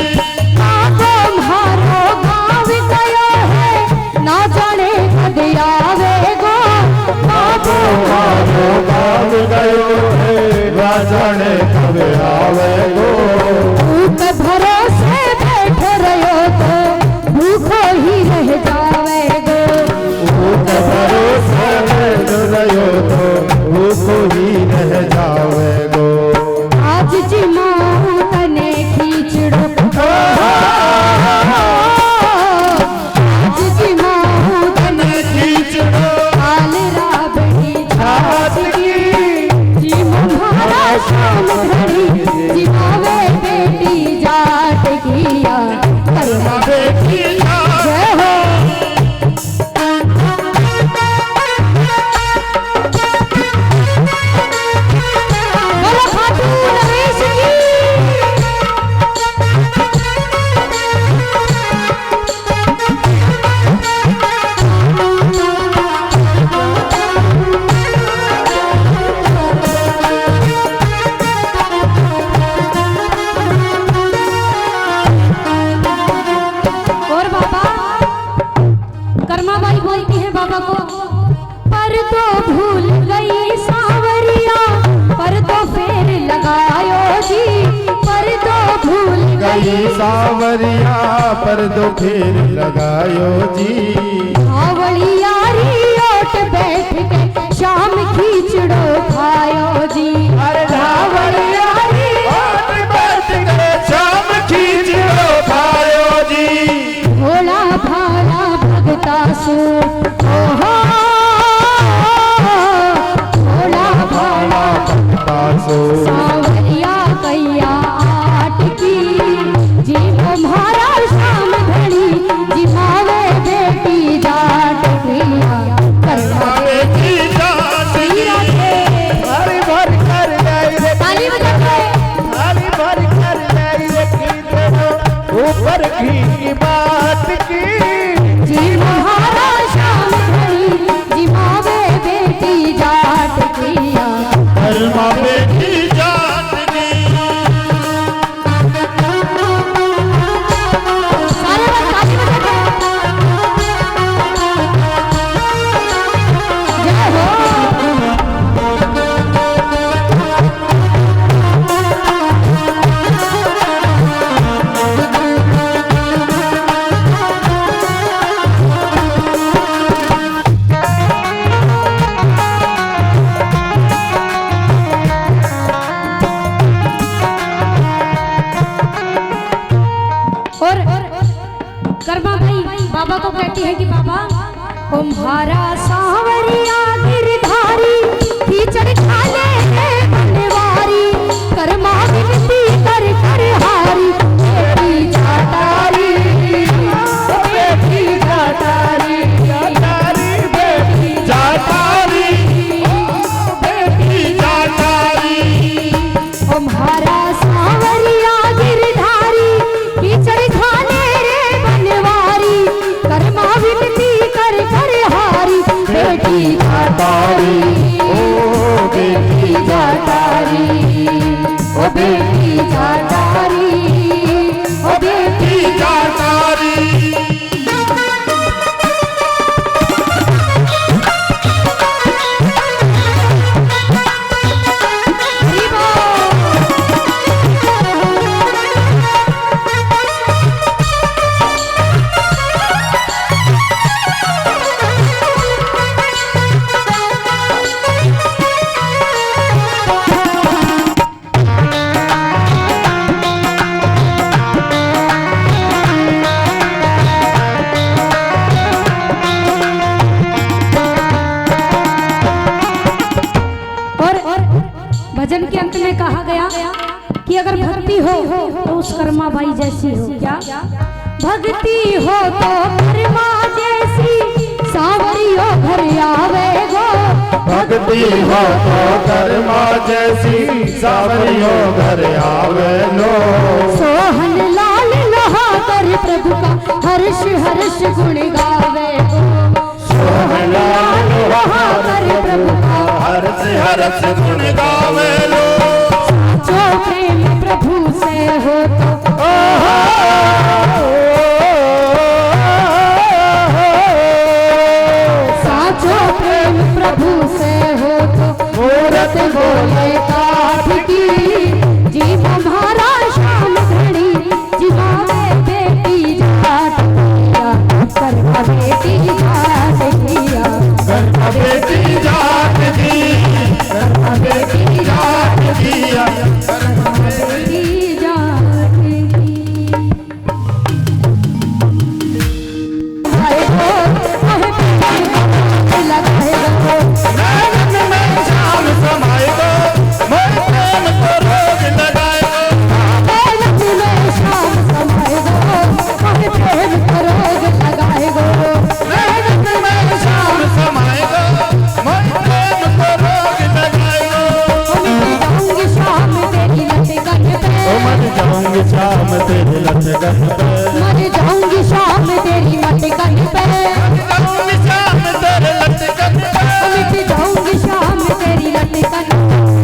आपो म्हारो गाँव गयो है, ना जाने कद आवे गो। आपो मारो गाँव गयो है, राजने कब आवे गो। भूख भरोसे बैठ रहो तो भूखो ही रह जावे गो। भूख भरोसे बैठ रहो तो भूख ही रह जावे गो। आज जिमाऊ तने खींचड़ो, आज जिमाऊ तने खींचड़ो काल राबड़ी छाछ की, जी हमारा शाम घड़ी जिमावे बेटी जाट किया। कर्मा बेटी जाट जय हो। बोलो खाटू नरेश की। और बाबा, कर्माबाई बोलती है बाबा को, पर तो भूल गई सावरिया, पर तो फेर लगायो जी, पर तो भूल गई गई सावरिया, पर दो फेर लगायो जी। सावरियारी ओट बैठ के शाम खींचड़ो खायो जी। अरे सावरियारी ओट बैठ के शाम खींचड़ो खायो जी। भोला भाला भगता सो, ओहो भोला भाला तासो सावरिया कैया आट की, जी हमारा शाम घड़ी जिमावे बेटी जाट किया। कर्मा बेटी जाट हीरा के हरी भर कर गई रे, ताली बजा के। हरी भर कर गई रे कीर्तनो, ऊपर की बात की। जी हमारा शाम घड़ी जिमावे बेटी जाट किया। कर्मा बेटी जाट की, सारे लोग ताली बजा के। जय हो। और कर्मा भाई बाबा को कहती है कि बाबा, तुम्हारा सावरिया गिरधारी कीचड़ खाले है बनवारी, कर्मा विनती कर कर हारी बेटी जाटारी, बेटी जाटारी, जाटारी बेटी जाटारी, बेटी जाटारी। तुम्हारा सावरिया गिरधारी कीचड़ खाले रे बनवारी, कर्मा विनती कर कर हारी भक्ति हो तो उस कर्मा बाई जैसी हो। क्या भक्ति हो तो कर्मा जैसी सांवरियो घर आवे गो। भक्ति हो तो कर्मा जैसी सावरियो घर आवे लो। सोहन लाल लोहाकर प्रभु का हर्ष हर्ष गुण गावे गो। सोहन लाल लोहाकर प्रभु का हर्ष हर्ष गुण गावे लो। जो प्रेम प्रभु से हो तो साचो प्रेम प्रभु से हो तो मूरत बोले काठ की। जीव हमारा श्याम घड़ी जीवावे बेटी जाट किया। करवा बेटी जाट किया। करवा बेटी जाट दी। करवा बेटी जाट दिया। बेटी जाट की। आए हो कहे लगाए गो। नैनन में श्याम समाए गो। मोर प्रेम को रोग लगाए गो। नैनन में श्याम समाए गो। कहे प्रेम को रोग लगाए गो। नैनन में श्याम समाए गो। मोर प्रेम को रोग लगाए गो। मिट जाऊंगी शाम तेरी लटकन पे। ओ मर जाऊंगी शाम तेरे लटकन पे। मर जाऊंगी शाम तेरी लटकन पे। जाऊंगी शाम तेरे लटकन पे। मिट जाऊंगी शाम तेरी लटकन।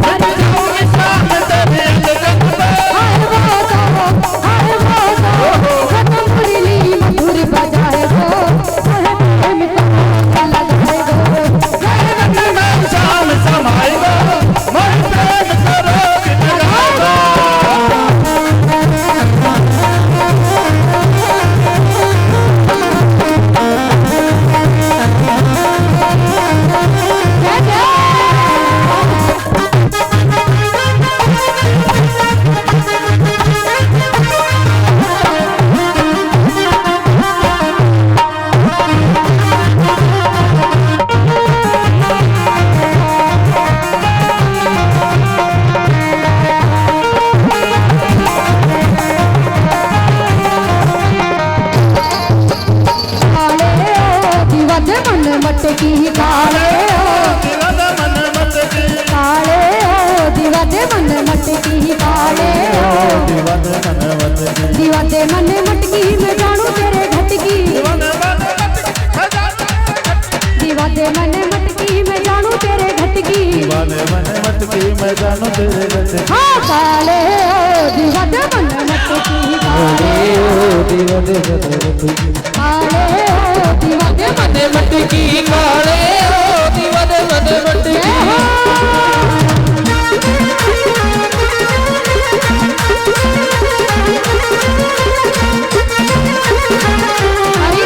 मर जाऊंगी शाम तेरे लटकन पे। हर वो तो खत्म मुरली मधुर बजाए गो। हर प्रेम का लगाए गो। नैनन में श्याम समाए गो। मोर प्रेम को रोग लगाए गो। काले ओ दिवद मन मटकी काले ओ। दिवद मन मटकी। काले ओ दिवद मन मटकी काले ओ। दिवद मन मटकी। दिवद मन मटकी में जानू तेरे घटकी। दिवद मन मटकी। दिवद मन मटकी में जानू तेरे घटकी। दिवद मन मटकी मैं जानू तेरे लटकी। हाँ काले ओ दिवद मन मटकी काले ओ। दिवद मन मटकी। काले ओ दिवद मन मटकी काले ओ दिवद मन मटकी। हरि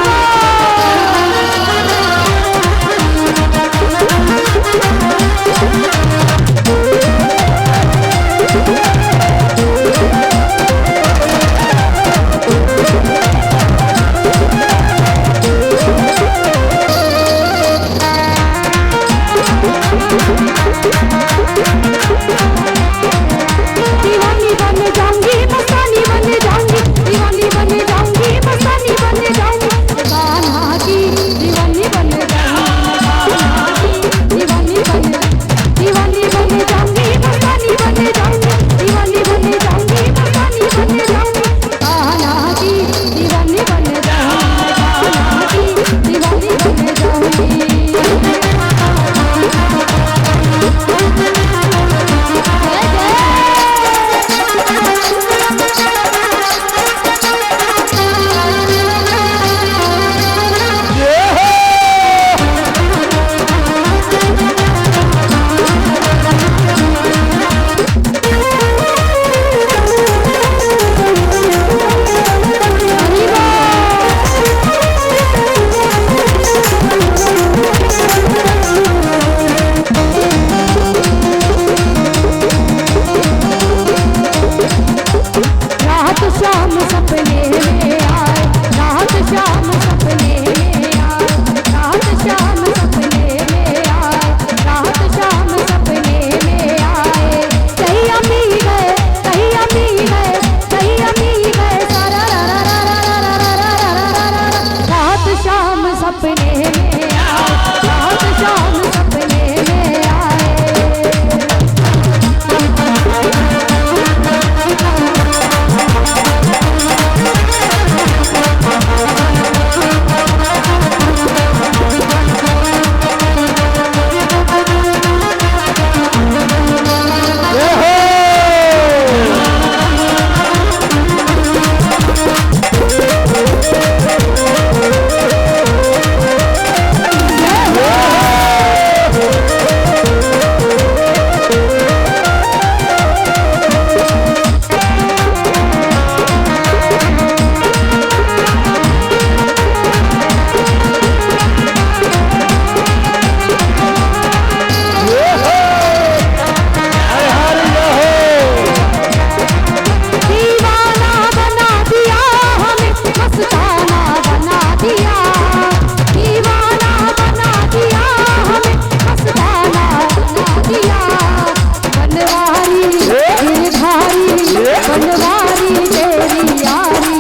बनवारी तेरी यारी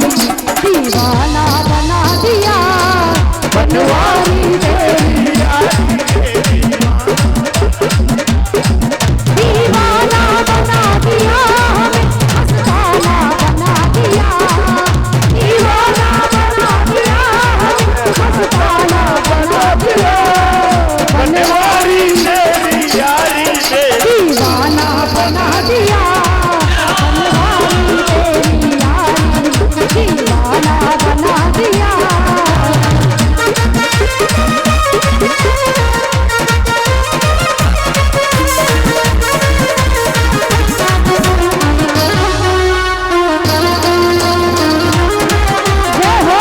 दीवाना बना दिया बनवारी तेरी दीवाना बना दिया मस्ताना बना दिया दीवाना बना दिया मस्ताना बना दिया बनवारी तेरी यारी से दीवाना बना दिया बनवारी तेरी यारी दीवाना बना दिया जय हो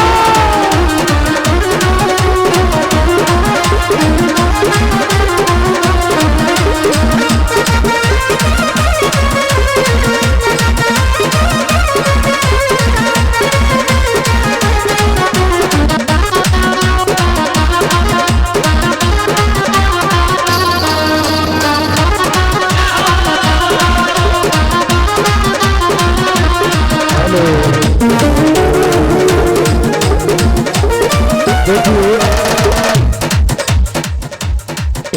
देखिए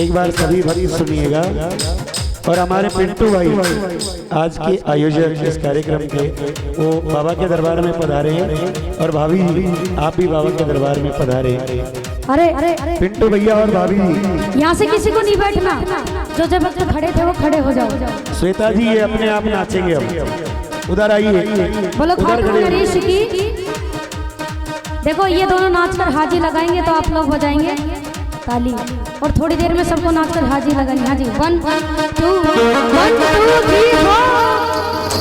एक बार सभी भरी सुनिएगा और हमारे पिंटू भाई आज के आयोजक इस कार्यक्रम के वो बाबा के दरबार में पधारे हैं और भाभी आप भी बाबा के दरबार में पधारे हैं। अरे अरे अरे पिंटू भैया और भाभी यहाँ से किसी को नहीं बैठना जो जब तक खड़े थे वो खड़े हो जाओ श्वेता जी ये अपने आप नाचेंगे अब उधर आइए बोलो उधर खाटू खड़े नरेश की देखो ये दोनों नाचकर हाजी लगाएंगे तो आप लोग बजाएंगे ताली और थोड़ी देर में सबको नाचकर हाजी लगाएंगे हाजी 1 2 1 2 3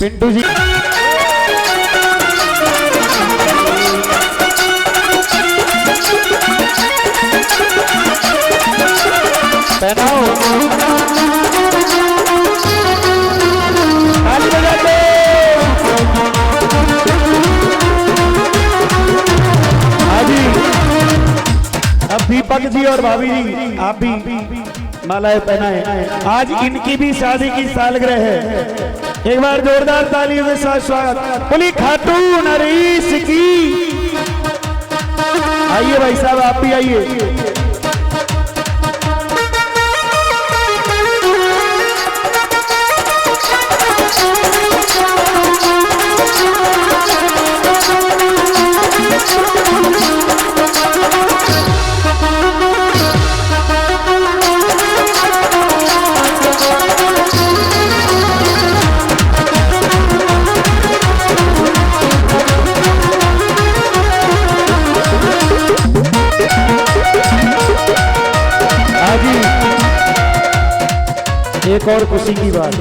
पिंटू जी पहनाओ ताली बजा दो हाजी अब दीपक जी और भाभी जी आप भी मालाएं पहनाएं आज इनकी भी शादी की सालगिरह है एक बार जोरदार तालियों के साथ स्वागत बोली खाटू नरेश की आइए भाई साहब आप भी आइए एक और खुशी की बात